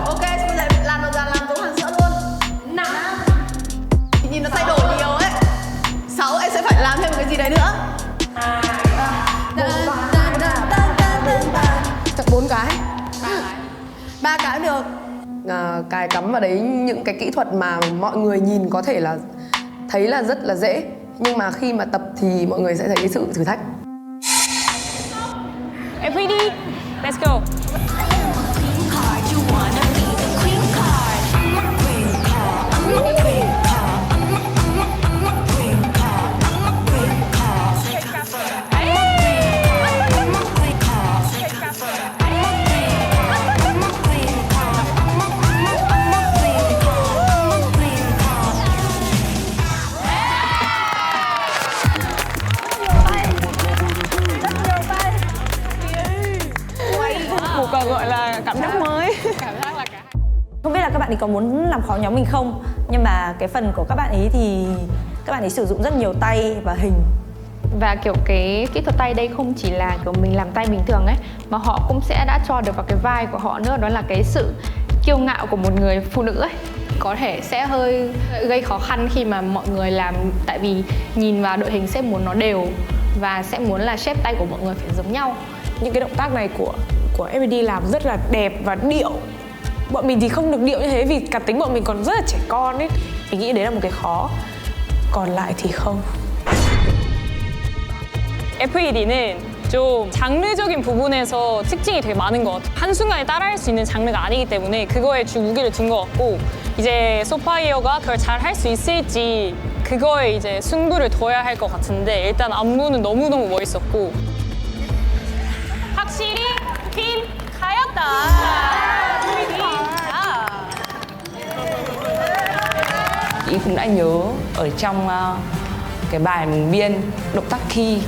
ok, bây giờ làm giống hàng sữa luôn. 5, nhìn nó thay đổi nhiều ấy. 6, em sẽ phải làm thêm một cái gì đấy nữa. 4 cái. 3 cái cũng được. Cài cắm vào đấy những cái kỹ thuật mà mọi người nhìn có thể là thấy là rất là dễ, nhưng mà khi mà tập thì mọi người sẽ thấy cái sự thử thách. FPD, let's go. Gọi là cảm giác mới. Cảm giác là cả. Không biết là các bạn ấy có muốn làm khó nhóm mình không, nhưng mà cái phần của các bạn ấy thì các bạn ấy sử dụng rất nhiều tay và hình. Và kiểu cái kỹ thuật tay đây không chỉ là kiểu mình làm tay bình thường ấy, mà họ cũng sẽ đã cho được vào cái vai của họ nữa, đó là cái sự kiêu ngạo của một người phụ nữ ấy. Có thể sẽ hơi gây khó khăn khi mà mọi người làm, tại vì nhìn vào đội hình sẽ muốn nó đều và sẽ muốn là shape tay của mọi người phải giống nhau. Những cái động tác này của FPD làm rất là đẹp và điệu. Bọn mình thì không được điệu như thế vì cá tính bọn mình còn rất là trẻ con ấy. Mình nghĩ đấy là một cái khó. Còn lại thì không. FPD는 좀 장르적인 부분에서 특징이 되게 많은 것 같아요. 한순간에 따라할 수 있는 장르가 아니기 때문에 그거에 주 무게를 둔 것 같고, 이제 소파이어가 그걸 잘 할 수 있을지 그거에 이제 승부를 둬야 할 것 같은데, 일단 안무는 너무너무 멋있었고 확실히 팀 가였다. Ý cũng đã nhớ ở trong cái bài mình biên động tác key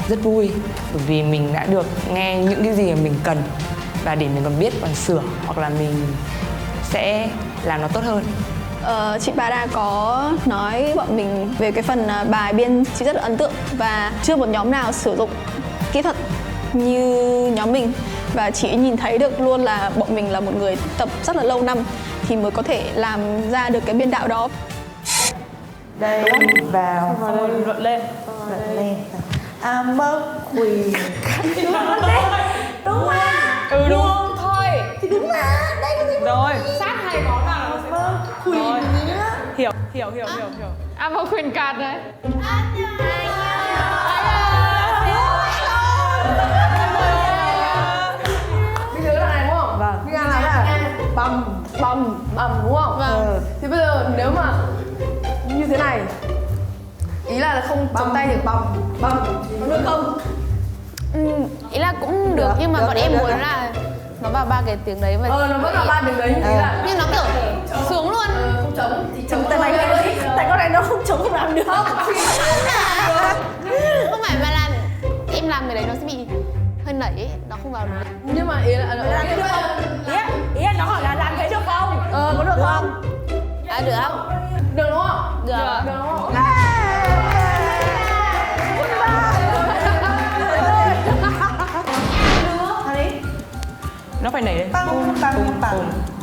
rất vui, bởi vì mình đã được nghe những cái gì mà mình cần và để mình còn biết còn sửa hoặc là mình sẽ làm nó tốt hơn. Chị Bada có nói bọn mình về cái phần bài biên chị rất là ấn tượng, và chưa một nhóm nào sử dụng kỹ thuật như nhóm mình, và chị nhìn thấy được luôn là bọn mình là một người tập rất là lâu năm thì mới có thể làm ra được cái biên đạo đó. Đây vào luận lên. I'm a queen. Đúng mà. Đúng thôi. Thì đúng mà. Đây có gì rồi. Sát hai món nào nó sẽ queen nhá. Hiểu. I'm a queen card đấy. Bây giờ là này đúng không? Vâng. Bây giờ là bầm đúng không? Vâng. Thì bây giờ nếu mà như thế này, ý là không chống tay được bầm có được không? Ý là cũng được, nhưng mà bọn em muốn là nó vào 3 cái tiếng đấy. Nó vẫn là 3 tiếng đấy, nhưng nó kiểu xuống luôn. Không chống thì chống Tại con này nó không chống không làm được. Không phải mà là em làm cái đấy nó sẽ bị hơi nảy ấy, nó không vào được. Nhưng mà ý là Làm cái được không? Ý là nó hỏi là làm thế được không? Có được không? Được không? được đúng không? Được. Được đúng không? Nó phải nảy lên. Băng.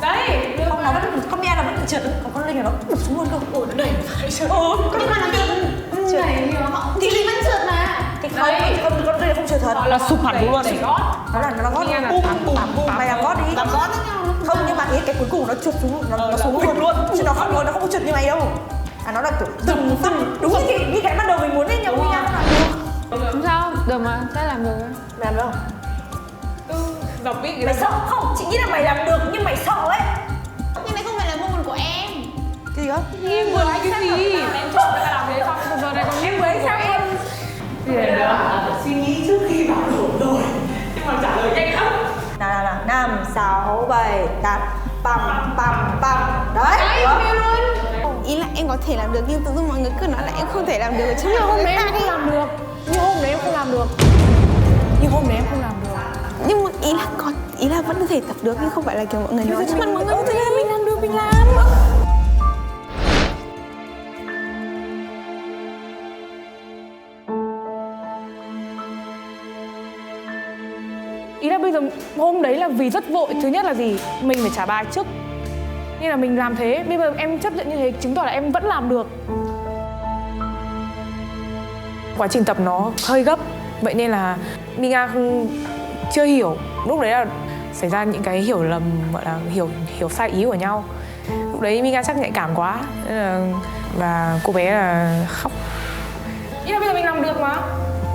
Đấy, không nó vẫn con nghe là vẫn trượt, còn con Linh là nó xuống luôn cơ. Nó đẩy phải trượt. Con mà nó trượt. Thì Linh vẫn trượt mà. Thì không, con đây không sự thật. Gọi là sụp hẳn luôn. Nó gót bum, mày làm gót đi. Làm gót không, nhưng mà cái cuối cùng nó trượt xuống, nó xuống luôn. Chứ nó không có trượt như mày đâu. Nó là kiểu từng đúng như cái ban đầu mình muốn ấy nhau như nhau. Không sao, được mà, sẽ làm được. Làm được không? Đọc biết Mày sợ không? Chị nghĩ là mày làm được nhưng mày sợ ấy. Nhưng đấy không phải là môn của em. Cái gì đó? Em vừa cái gì? Em chọn cái làm thế xong bây giờ này còn em mới sao em? Suy nghĩ trước khi bảo đổ rồi. Nhưng mà trả lời nhanh lắm. Nào 5, 6, 7, 8, pam. Đấy, Ý là em có thể làm được nhưng tự dưng mọi người cứ nói là em không thể làm được. Chứ Nhưng hôm đấy em không làm được. Nhưng hôm đấy em không làm được. Nhưng mà ý là vẫn có thể tập được nhưng không phải là kiểu mọi người nói chứ mọi người có thể mình làm được, mình làm. Ý là bây giờ hôm đấy là vì rất vội. Thứ nhất là gì? Mình phải trả bài trước nên là mình làm thế. Bây giờ em chấp nhận như thế chứng tỏ là em vẫn làm được. Quá trình tập nó hơi gấp, vậy nên là Minga chưa hiểu. Lúc đấy là xảy ra những cái hiểu lầm, gọi là hiểu sai ý của nhau. Lúc đấy Minga chắc nhạy cảm quá và cô bé là khóc. Ý là bây giờ mình làm được mà,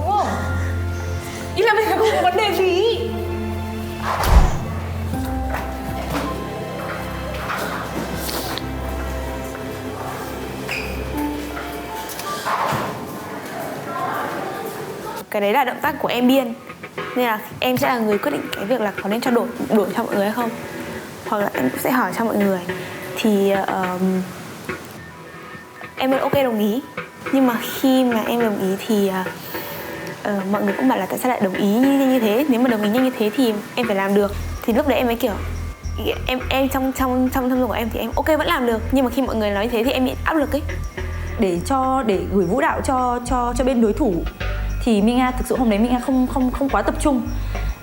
đúng không? Ý là mình không có vấn đề gì. Cái đấy là động tác của em biên, nên là em sẽ là người quyết định cái việc là có nên cho đổi cho mọi người hay không, hoặc là em cũng sẽ hỏi cho mọi người. Thì em vẫn ok đồng ý, nhưng mà khi mà em đồng ý thì mọi người cũng bảo là tại sao lại đồng ý như thế. Nếu mà đồng ý như thế thì em phải làm được. Thì lúc đấy em mới kiểu em trong tâm của em thì em ok vẫn làm được, nhưng mà khi mọi người nói như thế thì em bị áp lực ấy. Để gửi vũ đạo cho bên đối thủ thì Minga thực sự hôm đấy Minga không quá tập trung,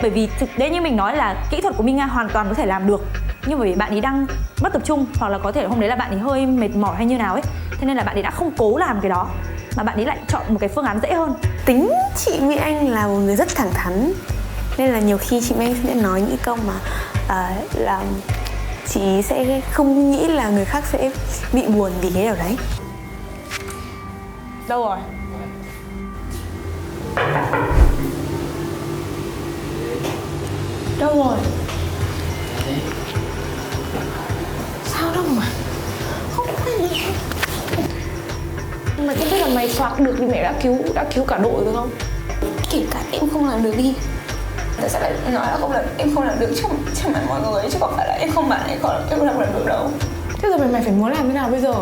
bởi vì thực tế như mình nói là kỹ thuật của Minga hoàn toàn có thể làm được, nhưng bởi vì bạn ấy đang mất tập trung, hoặc là có thể hôm đấy là bạn ấy hơi mệt mỏi hay như nào ấy, thế nên là bạn ấy đã không cố làm cái đó mà bạn ấy lại chọn một cái phương án dễ hơn. Tính chị Mỹ Anh là một người rất thẳng thắn, nên là nhiều khi chị Mỹ Anh sẽ nói những câu mà là chị sẽ không nghĩ là người khác sẽ bị buồn vì cái điều đấy. Đâu rồi? Đâu rồi? Sao đâu mà? Không phải. Mày không biết là mày soạt được thì mẹ đã cứu cả đội rồi không? Kể cả em không làm được đi. Tại sao lại nói là em không làm được trước mặt mọi người, chứ không phải là em không làm được đâu. Thế giờ mày phải muốn làm thế nào bây giờ?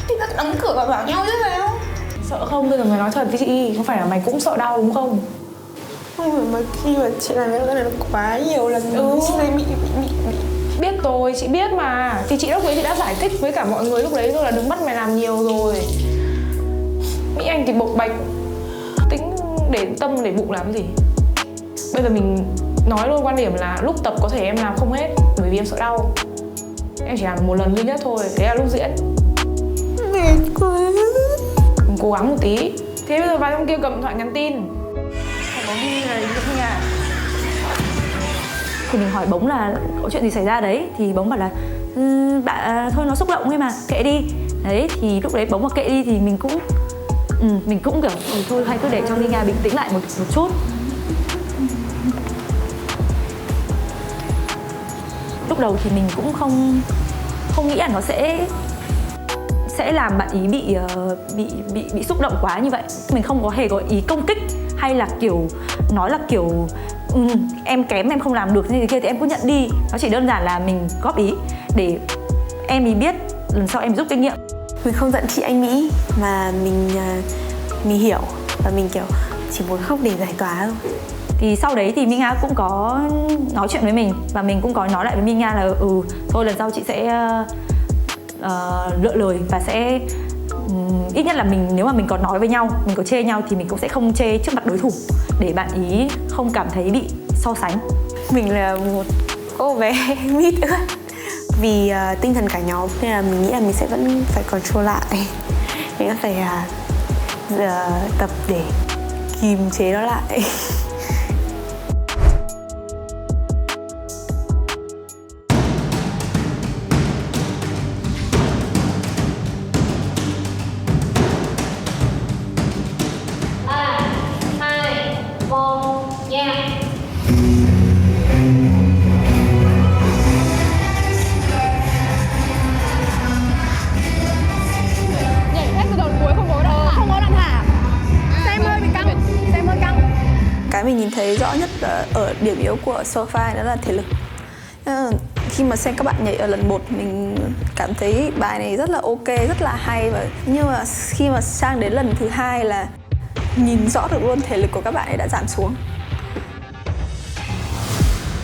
Thì ta đóng cửa và bảo nhau chứ sao? Sợ không? Bây giờ mày nói thật với chị, không phải là mày cũng sợ đau đúng không? Không, mà khi mà chị làm cái này nó quá nhiều lần chị này bị Biết rồi, chị biết mà. Thì chị lúc đấy chị đã giải thích với cả mọi người lúc đấy rồi là đừng bắt mày làm nhiều rồi. Mỹ Anh thì bộc bạch, tính để tâm để bụng làm gì. Bây giờ mình nói luôn quan điểm là lúc tập có thể em làm không hết bởi vì em sợ đau. Em chỉ làm một lần duy nhất thôi, đấy là lúc diễn. Mệt quá. Mình cố gắng một tí. Thế bây giờ vào trong kia cầm điện thoại nhắn tin. Không có ghi này không nhà. Thì mình hỏi Bống là có chuyện gì xảy ra đấy, thì Bống bảo là thôi nó xúc động thôi mà, kệ đi. Đấy, thì lúc đấy Bống mà kệ đi thì mình cũng kiểu thôi hay cứ để cho Minga bình tĩnh lại một chút. Lúc đầu thì mình cũng không nghĩ là nó sẽ làm bạn ý bị xúc động quá như vậy. Mình không có hề có ý công kích hay là kiểu nói là kiểu em kém em không làm được như thế kia thì em cứ nhận đi. Nó chỉ đơn giản là mình góp ý để em ý biết lần sau em rút kinh nghiệm. Mình không giận chị Anh Mỹ mà mình hiểu và mình kiểu chỉ muốn khóc để giải tỏa thôi. Thì sau đấy thì Minga cũng có nói chuyện với mình và mình cũng có nói lại với Minga là thôi lần sau chị sẽ lựa lời và sẽ ít nhất là nếu mà mình có nói với nhau, mình có chê nhau thì mình cũng sẽ không chê trước mặt đối thủ để bạn ý không cảm thấy bị so sánh. Mình là một cô bé mít ướt vì tinh thần cả nhóm nên là mình nghĩ là mình sẽ vẫn phải control lại. Mình phải tập để kìm chế nó lại. Cái mình nhìn thấy rõ nhất ở điểm yếu của SoFi đó là thể lực. Khi mà xem các bạn nhảy ở lần 1 mình cảm thấy bài này rất là ok, rất là hay, nhưng mà khi mà sang đến lần thứ 2 là nhìn rõ được luôn thể lực của các bạn ấy đã giảm xuống.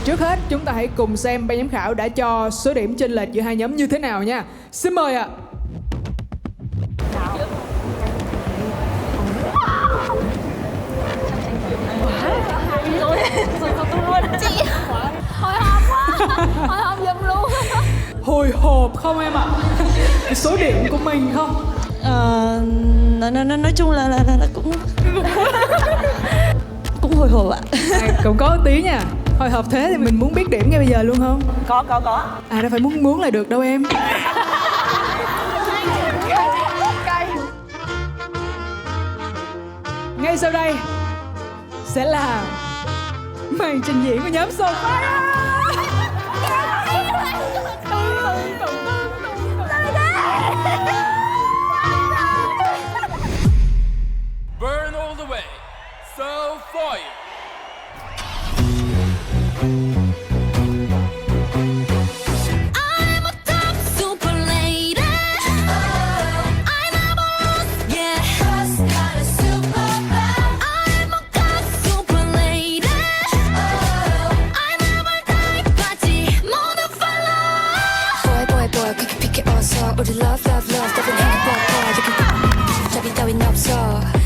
Trước hết chúng ta hãy cùng xem ban giám khảo đã cho số điểm chênh lệch giữa hai nhóm như thế nào nha. Xin mời ạ. Chị hồi hộp quá, hồi hộp giùm luôn. Hồi hộp không em ạ? Cái số điểm của mình không? Nói chung là cũng hồi hộp ạ. Cũng có tí nha. Hồi hộp thế thì mình muốn biết điểm ngay bây giờ luôn không? Có. Đâu phải muốn là được đâu em. Ngay sau đây sẽ là màn trình diễn của nhóm SoFi. Burn all the way. So for you. I'm a top super lady. I never lose, yeah. Got a superpower. I'm a top super lady. I never die, 같이 모두 follow. Boy, quick pick it also. 우리 love, 답은 행복해. 잡이 따윈 없어.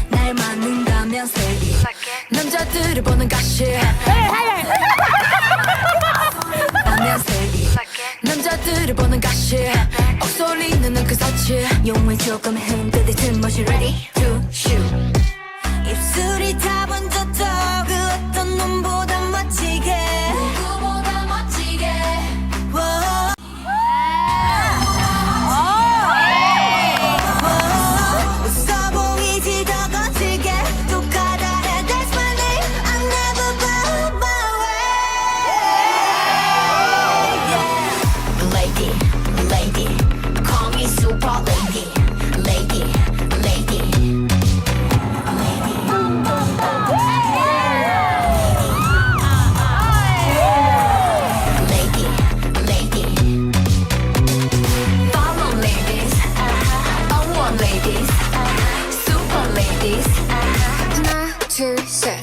날 맞는다면 say it. 남자들을 보는 가시. 남자들을 보는 가시 억소리는 그 사치 용을 조금 흔들릴 틈없이 ready to shoot 입술이 다 번졌어 그 어떤 놈보다 멋지게 누구보다 멋지게 웃어 보이지 더 거칠게 또 가다해 that's my name I never bow my way lady call me super lady follow ladies I want ladies super ladies 하나 둘셋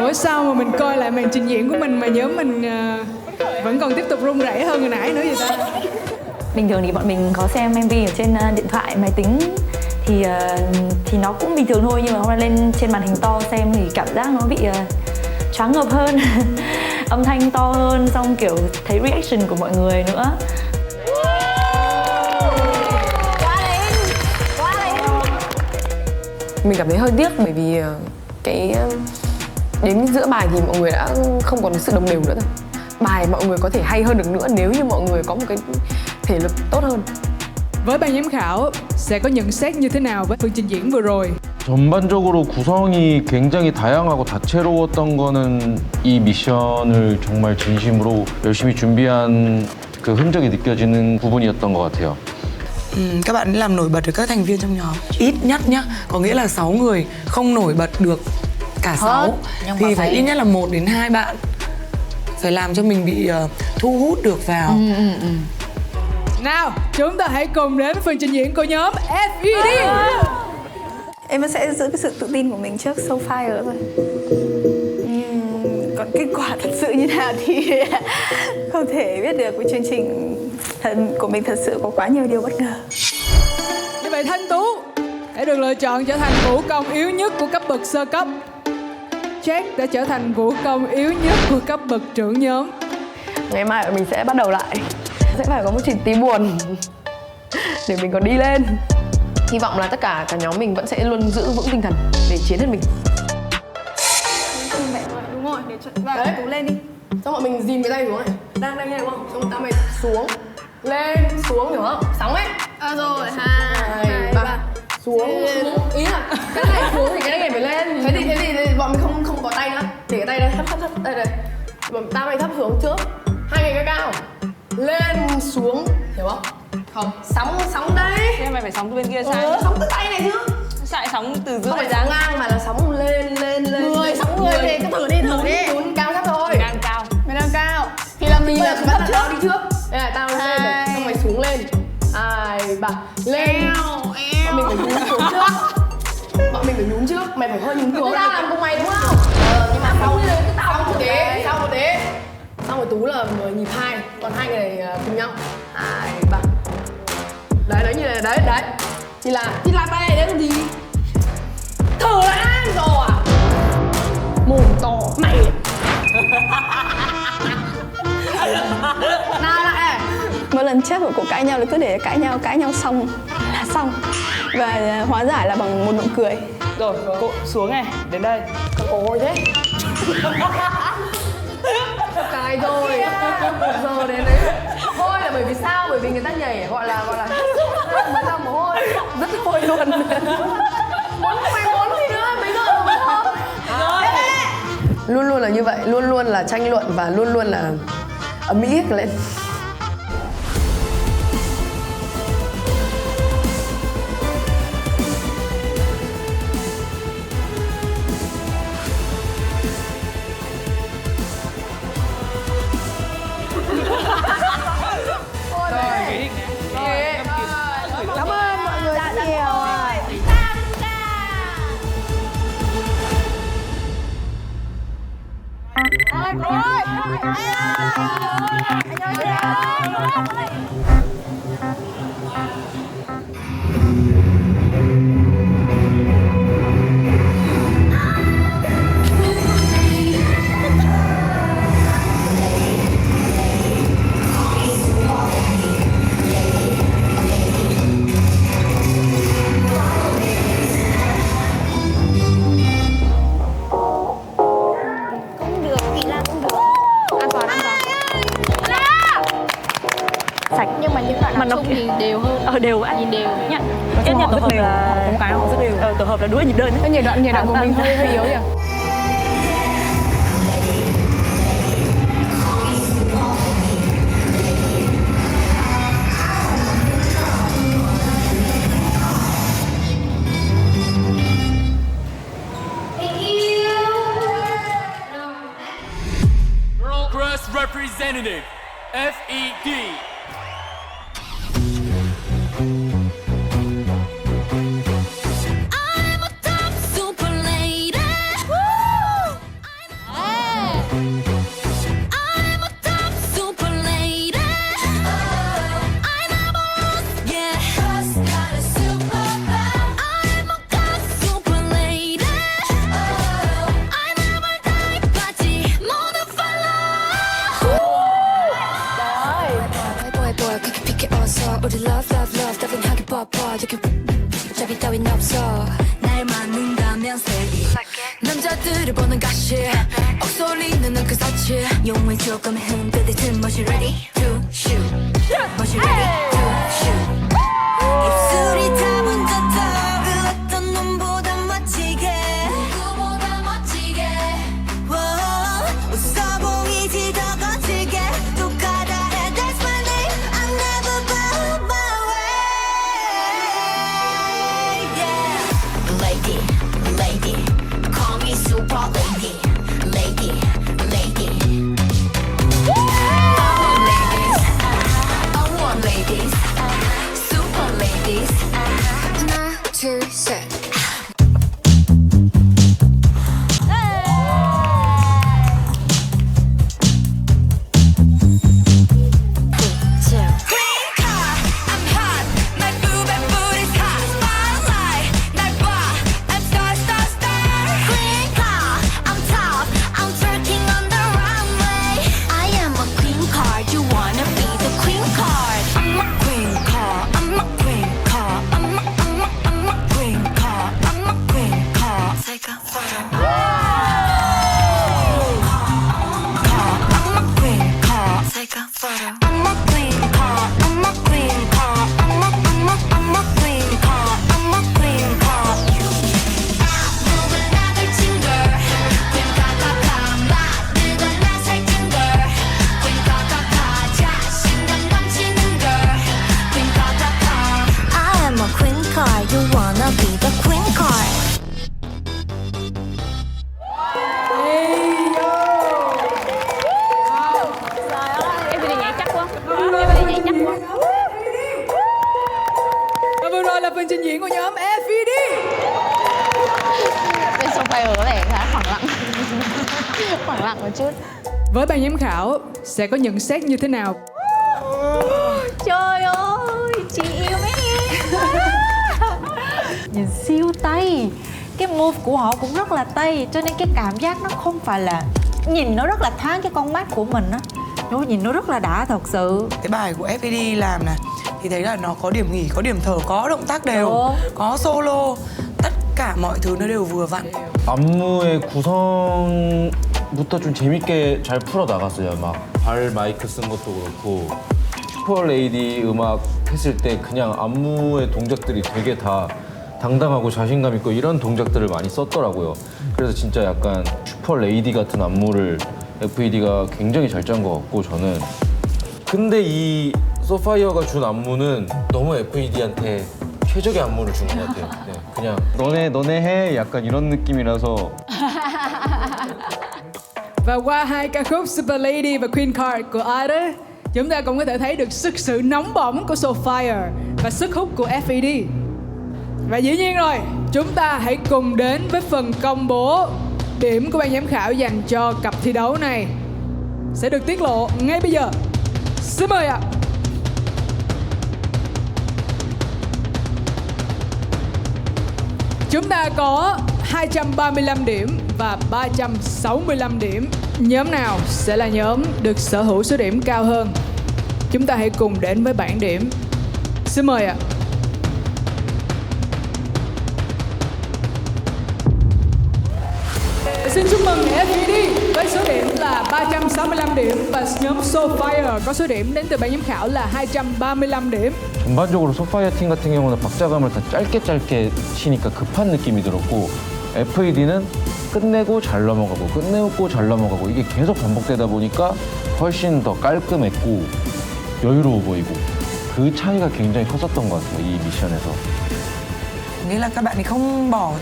Ủa sao mà mình coi lại màn trình diễn của mình mà nhóm mình vẫn còn tiếp tục run rẩy hơn hồi nãy nữa vậy ta? Bình thường thì bọn mình có xem MV ở trên điện thoại, máy tính thì nó cũng bình thường thôi, nhưng mà hôm nay lên trên màn hình to xem thì cảm giác nó bị choáng ngợp hơn âm thanh to hơn, xong kiểu thấy reaction của mọi người nữa. mình cảm thấy hơi tiếc bởi vì cái đến giữa bài thì mọi người đã không còn sự đồng đều nữa rồi. Bài mọi người có thể hay hơn được nữa nếu như mọi người có một cái thể lực tốt hơn. Với ban giám khảo sẽ có nhận xét như thế nào với phần trình diễn vừa rồi? 전반적으로 구성이 굉장히 다양하고 다채로웠던 거는 이 미션을 정말 진심으로 열심히 준비한 그 흔적이 느껴지는 부분이었던 것 같아요. Các bạn làm nổi bật được các thành viên trong nhóm. Ít nhất nhá, có nghĩa là 6 người không nổi bật được cả 6 thì phải ít nhất là 1 đến 2 bạn phải làm cho mình bị thu hút được vào. Nào, chúng ta hãy cùng đến phần trình diễn của nhóm FED. Em vẫn sẽ giữ cái sự tự tin của mình trước Soulfire rồi. Còn kết quả thật sự như nào thì không thể biết được. Với chương trình của mình thật sự có quá nhiều điều bất ngờ. Như vậy Thanh Tú đã được lựa chọn trở thành vũ công yếu nhất của cấp bậc sơ cấp. Jack đã trở thành vũ công yếu nhất của cấp bậc trưởng nhóm. Ngày mai mình sẽ bắt đầu lại. Sẽ phải có một tí buồn để mình còn đi lên. Hy vọng là tất cả nhóm mình vẫn sẽ luôn giữ vững tinh thần để chiến hết mình. Đúng rồi, để vào Tú lên đi. Xong bọn mình dìm cái tay xuống này. Đang nghe đúng không? Xong ta mày xuống. Lên, xuống hiểu không? Sóng ấy. Rồi, 2, 3. Xuống. Ý là cái này xuống thì cái này phải lên. Thế thì bọn mình không có tay nữa. Để cái tay đây, thấp. Đây. Ta mày thấp xuống trước. Hai người cao. Lên, xuống. Hiểu không? Không. Sóng đây. Thế mày phải sóng từ bên kia sang. Sóng từ tay này chứ. Sao lại sóng từ dưới không phải sóng ngang mà là sóng lên. Người, sóng người thì cứ thử đi. Nhún cao thấp thôi. Mày đang cao. Thì là mình là thấp trước. Đi trước. Đây là tao lên này, xong mày xuống lên. 2, 3. Lên. Bọn mình phải nhún xuống trước. Mày phải hơi nhún xuống. Tao làm cùng mày đúng không? Nhưng mà sau một tí. Xong rồi Tú là nhịp 2, còn hai người này cùng nhau. 2, 3. Đấy như này, đấy. Thì là tay này đấy làm gì? Thử lại rồi à? Mồm to mày. Nào lại. Mỗi lần chết của cuộc cãi nhau là cứ để cãi nhau xong là xong. Và hóa giải là bằng một nụ cười. Rồi, cô xuống này, đến đây. Ôi thế. Cái rồi. Giờ đến đấy. Thôi là bởi vì sao? Bởi vì người ta nhảy gọi là mới ra mồ hôi. Rất hôi luôn. Mày muốn gì nữa? Mấy giờ rồi không? Luôn luôn là như vậy, luôn luôn là tranh luận và luôn luôn là ầm ĩ hết lên. Cảm ơn mọi người rất nhiều. Nhưng mà những bạn nào chung thì đều hơn. Đều á. Nhìn đều nhá. Ít nhất tổ hợp là có một cái họ rất đều. Tổ hợp là đuổi nhịp đơn ấy. Nhịp đoạn của mình hơi yếu nhỉ. Girl Crush representative, FED. 우리 love 따윈 하기 바빠 여기 잡이 따윈 없어 날 만나 눈들을 보는 가시 옥소리는 그 사치 용을 조금 흔들릴 듯 멋이 ready to shoot 멋이 ready to shoot 입술이 답은 듯한 그 어떤 놈보다 멋지게 누구보다 멋지게 웃어 보이지 더 거칠게 또 가다 해 that's my name I never bow my way yeah lady lady call me super lady lady lady I want ladies super ladies 하나 둘 셋 Và vừa rồi là phần trình diễn của nhóm FED. Bên Sapphire có vẻ khá khoảng lặng. Khoảng lặng một chút. Với ban giám khảo sẽ có nhận xét như thế nào? Trời ơi, chị yêu mấy em. Nhìn siêu Tây. Cái move của họ cũng rất là Tây, cho nên cái cảm giác nó không phải là, nhìn nó rất là thoáng cái con mắt của mình á. Nó nhìn nó rất là đã thật sự. Cái bài của FED làm này thì thấy là nó có điểm nghỉ, có điểm thở, có động tác đều, có solo, tất cả mọi thứ nó đều vừa vặn. 안무의 구성부터 좀 재밌게 잘 풀어 나갔어요. 막 발 마이크 쓴 것도 그렇고 슈퍼레이디 음악 했을 때 그냥 안무의 동작들이 되게 다 당당하고 자신감 있고 이런 동작들을 많이 썼더라고요. 그래서 진짜 약간 슈퍼레이디 같은 안무를 FED가 굉장히 잘 짠 것 같고 저는. 근데 이 소파이어가 준 안무는 너무 FED한테 최적의 안무를 준 것 같아요. 네, 그냥 너네 해 약간 이런 느낌이라서. Và qua hai ca khúc Super Lady và Queen Card của Ida, chúng ta cũng có thể thấy được sự nóng bỏng của Soulfire và sức hút của FED. Và dĩ nhiên rồi, chúng ta hãy cùng đến với phần công bố điểm của ban giám khảo dành cho cặp thi đấu này sẽ được tiết lộ ngay bây giờ. Xin mời ạ. Chúng ta có 235 điểm và 365 điểm. Nhóm nào sẽ là nhóm được sở hữu số điểm cao hơn? Chúng ta hãy cùng đến với bảng điểm. Xin mời ạ. Xin chúc mừng FED với số điểm là 365 điểm và nhóm Soulfire có số điểm đến từ ban giám khảo là 235 điểm. 전반적으로 소파이어 팀 같은 경우는 박자감을 다 짧게 치니까 급한 느낌이 들었고 FED는 끝내고 잘 넘어가고 끝내고 잘 넘어가고 이게 계속 반복되다 보니까 훨씬 더 깔끔했고 여유로워 보이고 그 차이가 굉장히 컸었던 것 같아요, 이 미션에서. Nghĩa là các bạn ấy không bỏ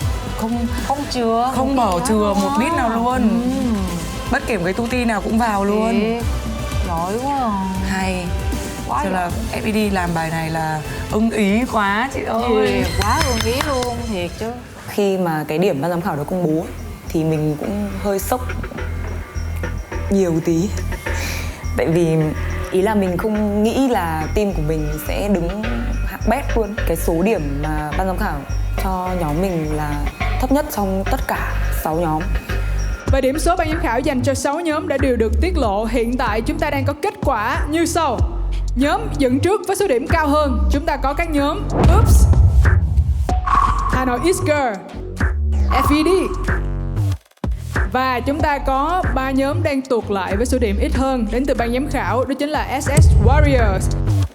chừa một beat nào luôn. Bất kể một cái tuti nào cũng vào luôn. Giỏi quá. Hay. Cho là FED làm bài này là ưng ý quá chị ơi. Quá ưng ý luôn, thiệt chứ. Khi mà cái điểm ban giám khảo được công bố thì mình cũng hơi sốc nhiều tí. Tại vì ý là mình không nghĩ là team của mình sẽ đứng hạng bét luôn. Cái số điểm mà ban giám khảo cho nhóm mình là thấp nhất trong tất cả 6 nhóm. Và điểm số ban giám khảo dành cho 6 nhóm đã đều được tiết lộ. Hiện tại chúng ta đang có kết quả như sau. Nhóm dẫn trước với số điểm cao hơn, chúng ta có các nhóm Oops, Hà Nội Is Girl, FED, Và chúng ta có 3 nhóm đang tụt lại với số điểm ít hơn đến từ ban giám khảo, đó chính là SS Warriors,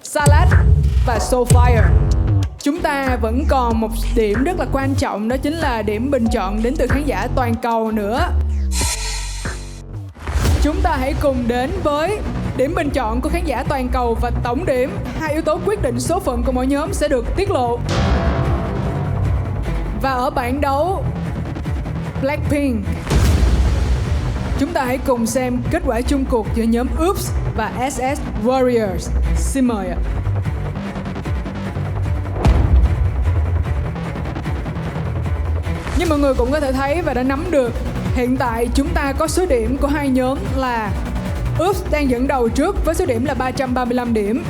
Salad và Soulfire. Chúng ta vẫn còn một điểm rất là quan trọng, đó chính là điểm bình chọn đến từ khán giả toàn cầu nữa. Chúng ta hãy cùng đến với điểm bình chọn của khán giả toàn cầu và tổng điểm. Hai yếu tố quyết định số phận của mỗi nhóm sẽ được tiết lộ. Và ở bảng đấu Blackpink, chúng ta hãy cùng xem kết quả chung cuộc giữa nhóm OOPS và SS Warriors. Xin mời ạ. Như mọi người cũng có thể thấy và đã nắm được, hiện tại chúng ta có số điểm của hai nhóm là OOPS đang dẫn đầu trước với số điểm là 335 điểm.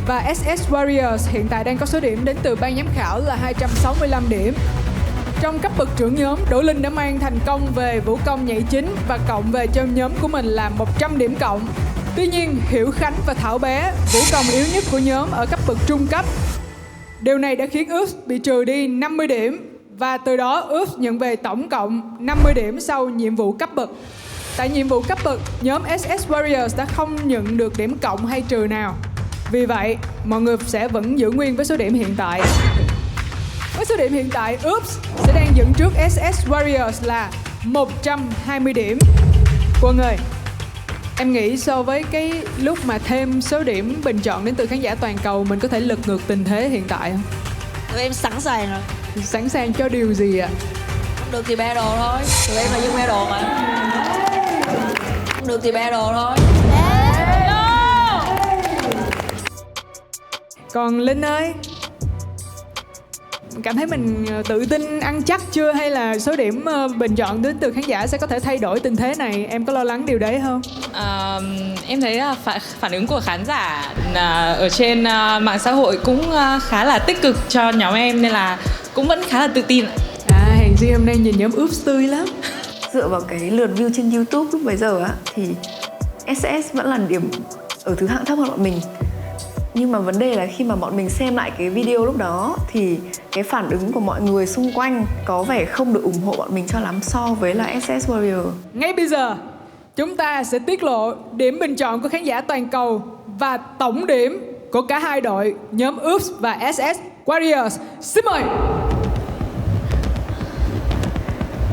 Và SS Warriors hiện tại đang có số điểm đến từ ban giám khảo là 265 điểm. Trong cấp bậc trưởng nhóm, Đỗ Linh đã mang thành công về vũ công nhảy chính và cộng về cho nhóm của mình là 100 điểm cộng. Tuy nhiên, Hiểu Khánh và Thảo Bé, vũ công yếu nhất của nhóm ở cấp bậc trung cấp. Điều này đã khiến OOPS bị trừ đi 50 điểm và từ đó OOPS nhận về tổng cộng 50 điểm sau nhiệm vụ cấp bậc. Tại nhiệm vụ cấp bậc, nhóm SS Warriors đã không nhận được điểm cộng hay trừ nào. Vì vậy, mọi người sẽ vẫn giữ nguyên với số điểm hiện tại. Với số điểm hiện tại, OOPS sẽ đang dẫn trước SS Warriors là 120 điểm. Quân ơi, em nghĩ so với cái lúc mà thêm số điểm bình chọn đến từ khán giả toàn cầu, mình có thể lật ngược tình thế hiện tại không? Tụi em sẵn sàng rồi. Sẵn sàng cho điều gì ạ? Không được thì battle thôi. Tụi em là dân battle mà. Không được thì battle thôi. Còn Linh ơi, cảm thấy mình tự tin ăn chắc chưa, hay là số điểm bình chọn đến từ khán giả sẽ có thể thay đổi tình thế này? Em có lo lắng điều đấy không? Em thấy là phản ứng của khán giả ở trên mạng xã hội cũng khá là tích cực cho nhóm em, nên là cũng vẫn khá là tự tin. Hèn gì hôm nay nhìn nhóm OOPS tươi lắm. Dựa vào cái lượt view trên YouTube lúc bấy giờ á, thì SS vẫn là điểm ở thứ hạng thấp hơn bọn mình. Nhưng mà vấn đề là khi mà bọn mình xem lại cái video lúc đó thì cái phản ứng của mọi người xung quanh có vẻ không được ủng hộ bọn mình cho lắm so với là SS Warrior. Ngay bây giờ, chúng ta sẽ tiết lộ điểm bình chọn của khán giả toàn cầu và tổng điểm của cả hai đội, nhóm OOPS và SS Warriors. Xin mời.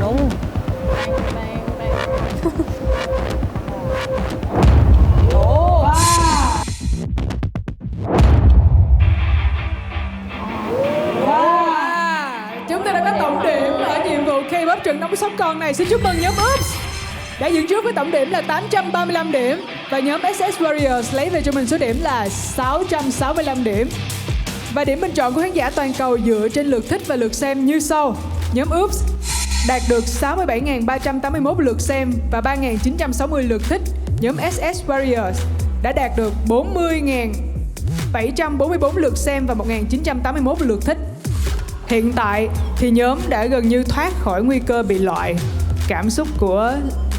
Đúng. Chúng ta đã có tổng điểm ở nhiệm vụ K-pop trận nóng sống còn này. Xin chúc mừng nhóm OOPS đã dẫn trước với tổng điểm là 835 điểm và nhóm SS Warriors lấy về cho mình số điểm là 665 điểm. Và điểm bình chọn của khán giả toàn cầu dựa trên lượt thích và lượt xem như sau. Nhóm OOPS đạt được 67.381 lượt xem và 3.960 lượt thích. Nhóm SS Warriors đã đạt được 40.744 lượt xem và 1.981 lượt thích. Hiện tại thì nhóm đã gần như thoát khỏi nguy cơ bị loại. Cảm xúc của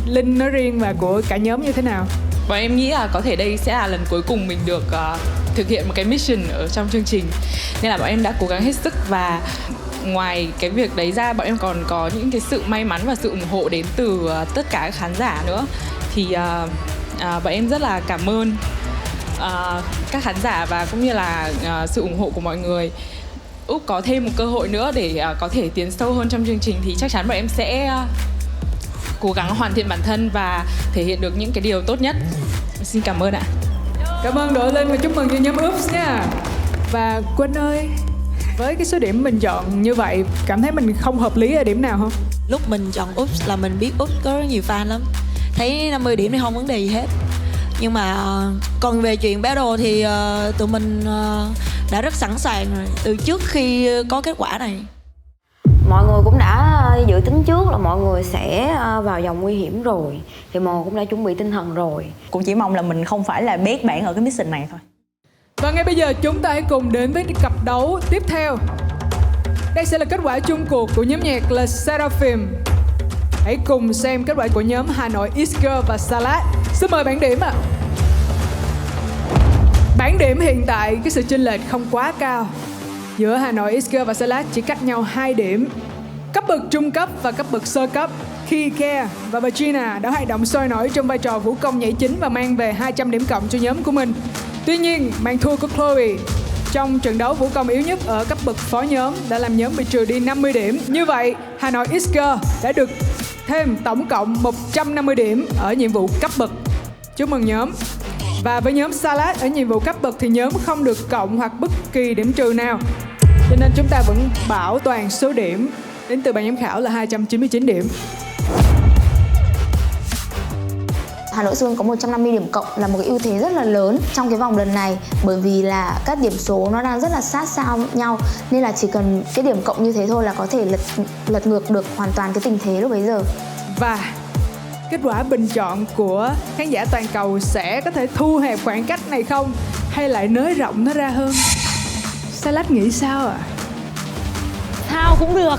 Linh nói riêng và của cả nhóm như thế nào? Bọn em nghĩ là có thể đây sẽ là lần cuối cùng mình được thực hiện một cái mission ở trong chương trình, nên là bọn em đã cố gắng hết sức. Và ngoài cái việc đấy ra, bọn em còn có những cái sự may mắn và sự ủng hộ đến từ tất cả các khán giả nữa. Thì bọn em rất là cảm ơn các khán giả và cũng như là sự ủng hộ của mọi người. Úc có thêm một cơ hội nữa để có thể tiến sâu hơn trong chương trình thì chắc chắn bọn em sẽ cố gắng hoàn thiện bản thân và thể hiện được những cái điều tốt nhất. Xin cảm ơn ạ. Cảm ơn Đỗ Linh và chúc mừng cho nhóm OOPS nha. Và Quân ơi, với cái số điểm mình chọn như vậy, cảm thấy mình không hợp lý ở điểm nào không? Lúc mình chọn OOPS là mình biết OOPS có rất nhiều fan lắm. Thấy 50 điểm thì không vấn đề gì hết. Nhưng mà còn về chuyện battle thì tụi mình đã rất sẵn sàng rồi từ trước khi có kết quả này. Mọi người cũng đã dự tính trước là mọi người sẽ vào vòng nguy hiểm rồi, thì mọi người cũng đã chuẩn bị tinh thần rồi. Cũng chỉ mong là mình không phải là bét bảng ở cái mission này thôi. Và ngay bây giờ chúng ta hãy cùng đến với cặp đấu tiếp theo. Đây sẽ là kết quả chung cuộc của nhóm nhạc Le Seraphim. Hãy cùng xem kết quả của nhóm Hà Nội X-Girl và Salad. Xin mời bảng điểm ạ. Bảng điểm hiện tại cái sự chênh lệch không quá cao. Giữa Hà Nội X-Girl và Salad chỉ cách nhau 2 điểm. Cấp bậc trung cấp và cấp bậc sơ cấp. Kike và Virginia đã hoạt động sôi nổi trong vai trò vũ công nhảy chính và mang về 200 điểm cộng cho nhóm của mình. Tuy nhiên, màn thua của Chloe trong trận đấu vũ công yếu nhất ở cấp bậc phó nhóm đã làm nhóm bị trừ đi 50 điểm. Như vậy, Hà Nội X-Girl đã được thêm tổng cộng 150 điểm ở nhiệm vụ cấp bậc. Chúc mừng nhóm. Và với nhóm Salad ở nhiệm vụ cấp bậc thì nhóm không được cộng hoặc bất kỳ điểm trừ nào. Cho nên chúng ta vẫn bảo toàn số điểm đến từ ban giám khảo là 299 điểm. Hà Nội X-Girl có 150 điểm cộng là một cái ưu thế rất là lớn trong cái vòng lần này, bởi vì là các điểm số nó đang rất là sát sao nhau, nên là chỉ cần cái điểm cộng như thế thôi là có thể lật ngược được hoàn toàn cái tình thế lúc bấy giờ. Và kết quả bình chọn của khán giả toàn cầu sẽ có thể thu hẹp khoảng cách này không, hay lại nới rộng nó ra hơn? Salad nghĩ sao ạ? Sao cũng được.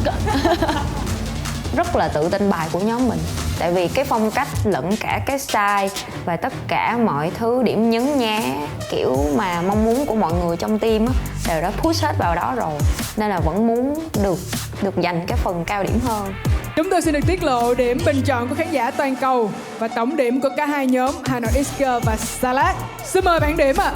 Rất là tự tin bài của nhóm mình. Tại vì cái phong cách lẫn cả cái style và tất cả mọi thứ điểm nhấn nhá kiểu mà mong muốn của mọi người trong team á, đều đã push hết vào đó rồi. Nên là vẫn muốn được giành cái phần cao điểm hơn. Chúng tôi xin được tiết lộ điểm bình chọn của khán giả toàn cầu và tổng điểm của cả hai nhóm Hà Nội X-Girl và Salad. Xin mời bảng điểm ạ.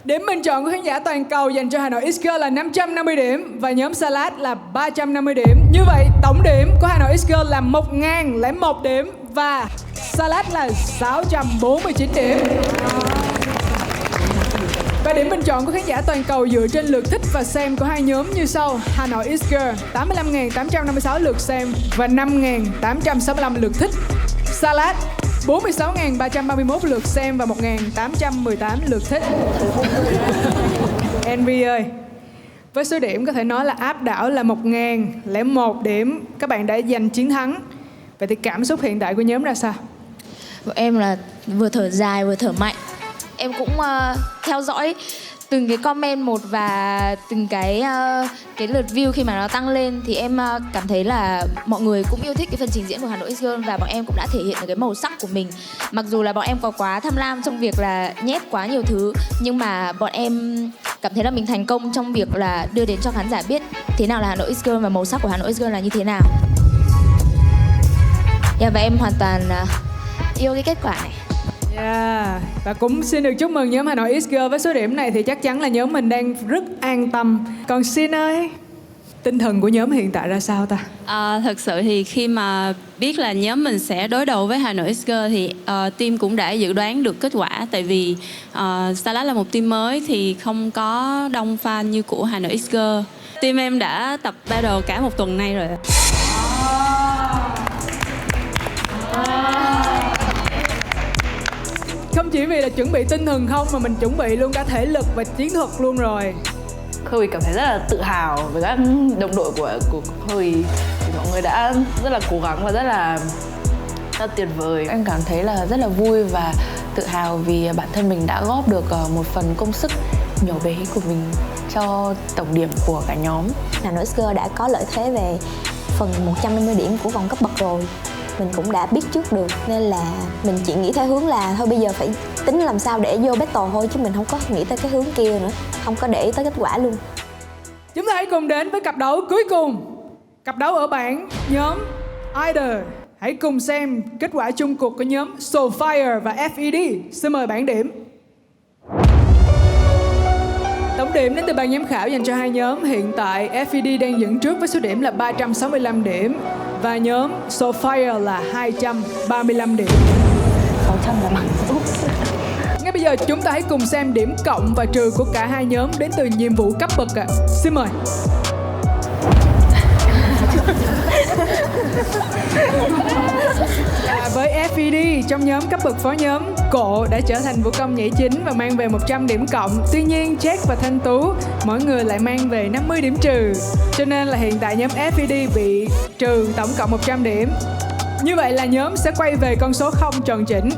Điểm bình chọn của khán giả toàn cầu dành cho Hà Nội X-Girl là 550 điểm và nhóm Salad là 350 điểm. Như vậy, tổng điểm của Hà Nội X-Girl là 1001 điểm và Salad là 649 điểm. Và điểm bình chọn của khán giả toàn cầu dựa trên lượt thích và xem của hai nhóm như sau. Hà Nội X-Girl 85.856 lượt xem và 5.865 lượt thích. Salad 46.331 lượt xem và 1.818 lượt thích. Envy ơi, với số điểm có thể nói là áp đảo là 1001 điểm, các bạn đã giành chiến thắng. Vậy thì cảm xúc hiện tại của nhóm ra sao? Bọn em là vừa thở dài vừa thở mạnh. Em cũng theo dõi từng cái comment một và từng cái lượt view khi mà nó tăng lên thì em cảm thấy là mọi người cũng yêu thích cái phần trình diễn của Hà Nội X-Girl và bọn em cũng đã thể hiện được cái màu sắc của mình. Mặc dù là bọn em có quá tham lam trong việc là nhét quá nhiều thứ, nhưng mà bọn em cảm thấy là mình thành công trong việc là đưa đến cho khán giả biết thế nào là Hà Nội X-Girl và màu sắc của Hà Nội X-Girl là như thế nào. Và em hoàn toàn yêu cái kết quả này. Và cũng xin được chúc mừng nhóm Hà Nội X-Girl. Với số điểm này thì chắc chắn là nhóm mình đang rất an tâm. Còn Xin ơi, tinh thần của nhóm hiện tại ra sao ta? Thật sự thì khi mà biết là nhóm mình sẽ đối đầu với Hà Nội X-Girl thì team cũng đã dự đoán được kết quả. Tại vì Salad là một team mới thì không có đông fan như của Hà Nội X-Girl. Team em đã tập battle cả một tuần nay rồi. Không chỉ vì là chuẩn bị tinh thần không mà mình chuẩn bị luôn cả thể lực và chiến thuật luôn rồi. Chloe cảm thấy rất là tự hào với các đồng đội của Chloe. Thì mọi người đã rất là cố gắng và rất là tuyệt vời. Em cảm thấy là rất là vui và tự hào vì bản thân mình đã góp được một phần công sức nhỏ bé của mình cho tổng điểm của cả nhóm. Hà Nội X-Girl đã có lợi thế về phần 150 điểm của vòng cấp bậc rồi. Mình cũng đã biết trước được nên là mình chỉ nghĩ theo hướng là thôi bây giờ phải tính làm sao để vô battle thôi, chứ mình không có nghĩ tới cái hướng kia nữa, không có để ý tới kết quả luôn. Chúng ta hãy cùng đến với cặp đấu cuối cùng, cặp đấu ở bảng nhóm Idol. Hãy cùng xem kết quả chung cuộc của nhóm Soulfire và FED. Xin mời bảng điểm. Tổng điểm đến từ ban giám khảo dành cho hai nhóm. Hiện tại FED đang dẫn trước với số điểm là 365 điểm và nhóm Soulfire là 235 điểm. 600 là bằng. Ngay bây giờ chúng ta hãy cùng xem điểm cộng và trừ của cả hai nhóm đến từ nhiệm vụ cấp bậc ạ. Xin mời. Với FED trong nhóm cấp bậc phó nhóm, Cộ đã trở thành vũ công nhảy chính và mang về 100 điểm cộng. Tuy nhiên Jack và Thanh Tú mỗi người lại mang về 50 điểm trừ. Cho nên là hiện tại nhóm FED bị trừ tổng cộng 100 điểm. Như vậy là nhóm sẽ quay về con số 0 tròn chỉnh.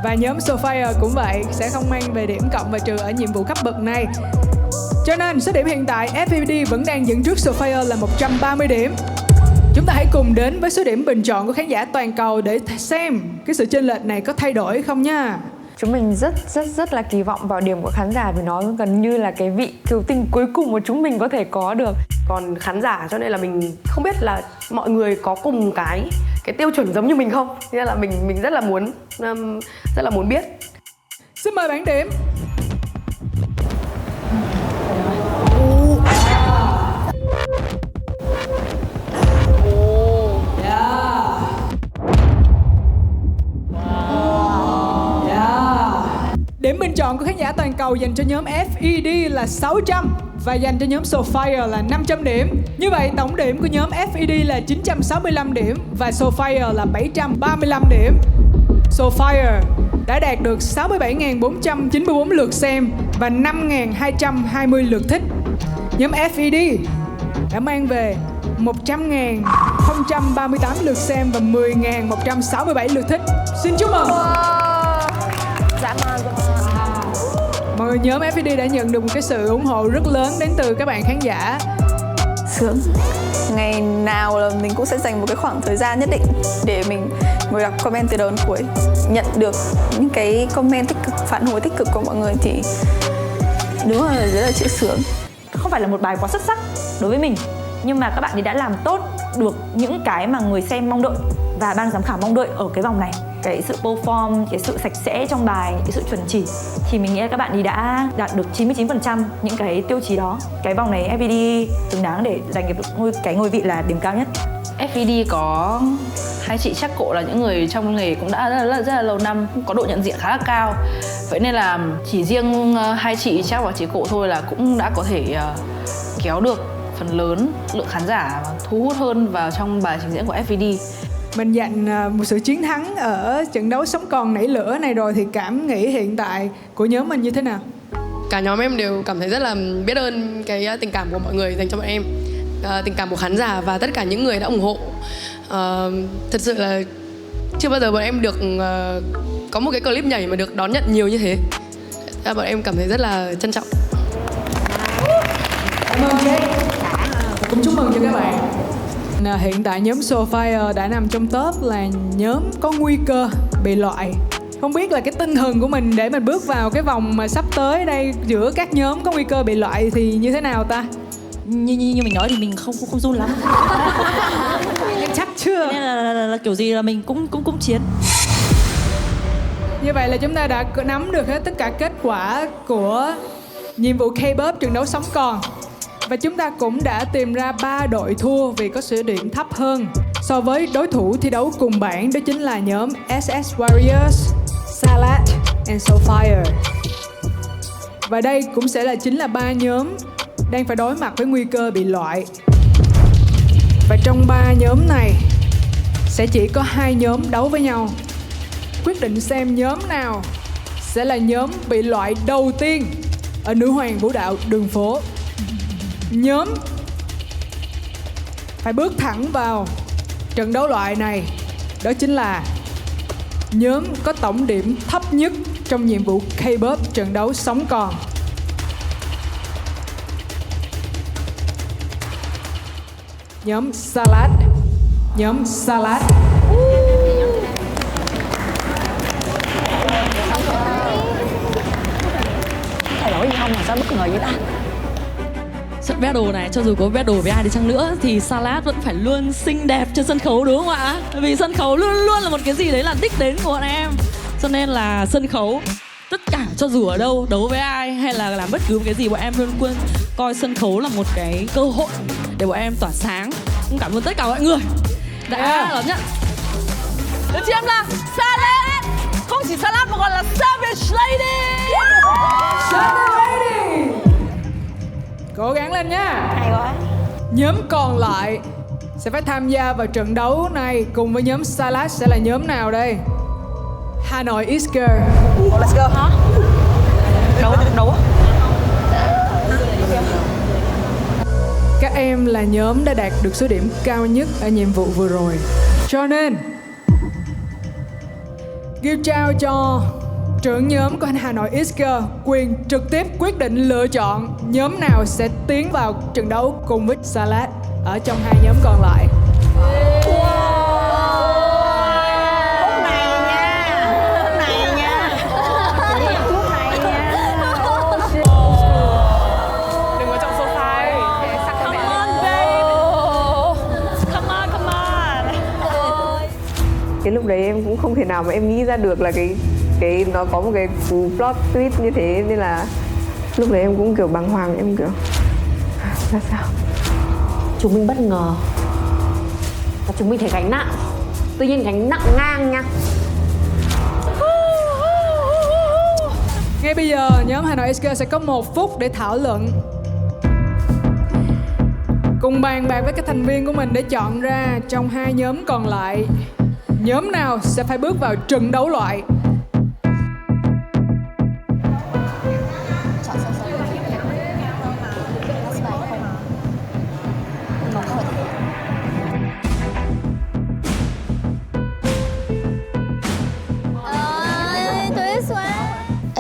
Và nhóm Soulfire cũng vậy, sẽ không mang về điểm cộng và trừ ở nhiệm vụ cấp bậc này. Cho nên số điểm hiện tại FED vẫn đang dẫn trước Soulfire là 130 điểm. Chúng ta hãy cùng đến với số điểm bình chọn của khán giả toàn cầu để xem cái sự chênh lệch này có thay đổi không nha. Chúng mình rất là kỳ vọng vào điểm của khán giả vì nó gần như là cái vị cứu tinh cuối cùng mà chúng mình có thể có được. Còn khán giả cho nên là mình không biết là mọi người có cùng cái tiêu chuẩn giống như mình không. Nên là mình rất là muốn biết. Xin mời bảng điểm. Điểm bình chọn của khán giả toàn cầu dành cho nhóm FED là 600 và dành cho nhóm Soulfire là 500 điểm. Như vậy tổng điểm của nhóm FED là 965 điểm và Soulfire là 735 điểm. Soulfire đã đạt được 67.494 lượt xem và 5.220 lượt thích. Nhóm FED đã mang về 100.038 lượt xem và 10.167 lượt thích. Xin chúc mừng. Dã man. Mọi người, nhóm FED đã nhận được một cái sự ủng hộ rất lớn đến từ các bạn khán giả. Sướng. Ngày nào là mình cũng sẽ dành một cái khoảng thời gian nhất định để mình ngồi đọc comment từ đầu đến cuối. Nhận được những cái comment tích cực, phản hồi tích cực của mọi người thì đúng là rất là chịu sướng. Không phải là một bài quá xuất sắc đối với mình, nhưng mà các bạn ấy đã làm tốt được những cái mà người xem mong đợi và ban giám khảo mong đợi ở cái vòng này. Cái sự perform, cái sự sạch sẽ trong bài, cái sự chuẩn chỉ thì mình nghĩ là các bạn ấy đã đạt được 99% những cái tiêu chí đó. Cái vòng này FED xứng đáng để giành được cái ngôi vị là điểm cao nhất. FED có hai chị chắc cộ là những người trong nghề cũng đã rất là lâu năm, có độ nhận diện khá là cao. Vậy nên là chỉ riêng hai chị chắc và chị cộ thôi là cũng đã có thể kéo được phần lớn lượng khán giả thu hút hơn vào trong bài trình diễn của FED. Mình giành một sự chiến thắng ở trận đấu sống còn nảy lửa này rồi thì cảm nghĩ hiện tại của nhóm mình như thế nào? Cả nhóm em đều cảm thấy rất là biết ơn cái tình cảm của mọi người dành cho bọn em, tình cảm của khán giả và tất cả những người đã ủng hộ. Thật sự là chưa bao giờ bọn em được có một cái clip nhảy mà được đón nhận nhiều như thế. Bọn em cảm thấy rất là trân trọng. Cảm ơn Jake. Cũng chúc mừng cho các bạn. Hiện tại nhóm Soulfire đã nằm trong top là nhóm có nguy cơ bị loại. Không biết là cái tinh thần của mình để mình bước vào cái vòng mà sắp tới đây giữa các nhóm có nguy cơ bị loại thì như thế nào ta? Như mình nói thì mình không run lắm. Chắc chưa? Nên là kiểu gì là mình cũng chiến. Như vậy là chúng ta đã nắm được hết tất cả kết quả của nhiệm vụ K-pop trận đấu sống còn. Và chúng ta cũng đã tìm ra 3 đội thua vì có số điểm thấp hơn so với đối thủ thi đấu cùng bảng, đó chính là nhóm SS Warriors, Salad and Soulfire. Và đây cũng sẽ là chính là 3 nhóm đang phải đối mặt với nguy cơ bị loại. Và trong 3 nhóm này sẽ chỉ có 2 nhóm đấu với nhau, quyết định xem nhóm nào sẽ là nhóm bị loại đầu tiên ở Nữ Hoàng Vũ Đạo Đường Phố. Nhóm phải bước thẳng vào trận đấu loại này, đó chính là nhóm có tổng điểm thấp nhất trong nhiệm vụ K-pop trận đấu sống còn. Nhóm Salad. Nhóm Salad. Thay đổi gì không mà sao bất ngờ vậy ta? Trận battle này, cho dù có battle với ai đi chăng nữa thì Salad vẫn phải luôn xinh đẹp trên sân khấu, đúng không ạ? Vì sân khấu luôn luôn là một cái gì đấy là đích đến của bọn em. Cho nên là sân khấu, tất cả cho dù ở đâu, đấu với ai hay là làm bất cứ một cái gì, bọn em luôn luôn coi sân khấu là một cái cơ hội để bọn em tỏa sáng. Cũng cảm ơn tất cả mọi người đã đón nhận. Được chị em là Salad, không chỉ Salad mà còn là Savage Lady. Savage Lady. Cố gắng lên nha. Hay quá. Nhóm còn lại sẽ phải tham gia vào trận đấu này cùng với nhóm Salad sẽ là nhóm nào đây? Hanoi Is Girl. Let's go. Hả? Đấu. Các em là nhóm đã đạt được số điểm cao nhất ở nhiệm vụ vừa rồi, cho nên Gil trao cho trưởng nhóm của Hà Nội Is Girl quyền trực tiếp quyết định lựa chọn nhóm nào sẽ tiến vào trận đấu cùng với Salad ở trong 2 nhóm còn lại. cái lúc đấy em cũng không thể nào mà em nghĩ ra được là cái nó có một cái cú plot twist như thế, nên là lúc đấy em cũng kiểu bàng hoàng, em kiểu là sao. Chúng mình bất ngờ và chúng mình thấy gánh nặng, tuy nhiên gánh nặng ngang nha. Ngay bây giờ nhóm Hà Nội SK sẽ có 1 phút để thảo luận, cùng bàn bạc với các thành viên của mình để chọn ra trong 2 nhóm còn lại, nhóm nào sẽ phải bước vào trận đấu loại.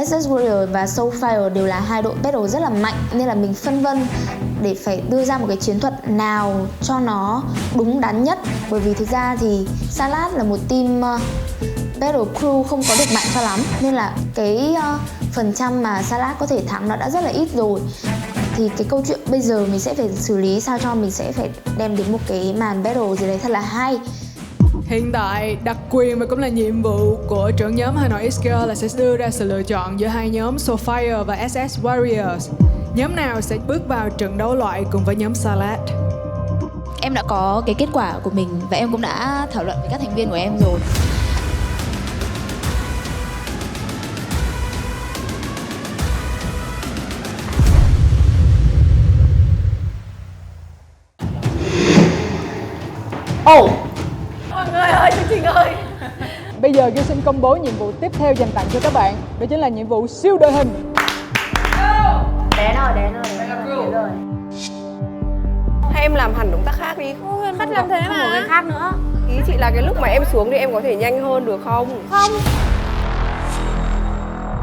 SS Warrior và Soulfire đều là 2 đội battle rất là mạnh, nên là mình phân vân để phải đưa ra một cái chiến thuật nào cho nó đúng đắn nhất. Bởi vì thực ra thì Salad là một team battle crew không có được mạnh cho lắm, nên là cái phần trăm mà Salad có thể thắng nó đã rất là ít rồi. Thì cái câu chuyện bây giờ mình sẽ phải xử lý sao cho mình sẽ phải đem đến một cái màn battle gì đấy thật là hay. Hiện tại đặc quyền và cũng là nhiệm vụ của trưởng nhóm Hà Nội SK là sẽ đưa ra sự lựa chọn giữa 2 nhóm Soulfire và SS Warriors. Nhóm nào sẽ bước vào trận đấu loại cùng với nhóm Salad? Em đã có cái kết quả của mình và em cũng đã thảo luận với các thành viên của em rồi. Mọi người ơi, chương trình ơi! Bây giờ Gil xin công bố nhiệm vụ tiếp theo dành tặng cho các bạn. Đó chính là nhiệm vụ siêu đội hình. Đến rồi. Hay em làm hẳn động tác khác đi. Khách làm thế mà. Không có cái khác nữa. Ý chị là cái lúc mà em xuống thì em có thể nhanh hơn được không? Không.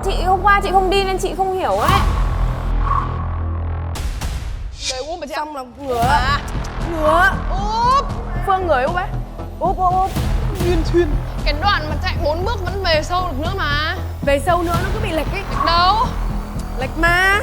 Chị hôm qua chị không đi nên chị không hiểu ấy. Để úp vào Xong là ngửa. Ngửa. Úp. Phương người úp ấy. Úp. Duyên thuyên. Cái đoạn mà chạy 4 bước vẫn về sâu được nữa mà. Về sâu nữa nó cứ bị lệch ấy. Lệch đâu? Lệch mà.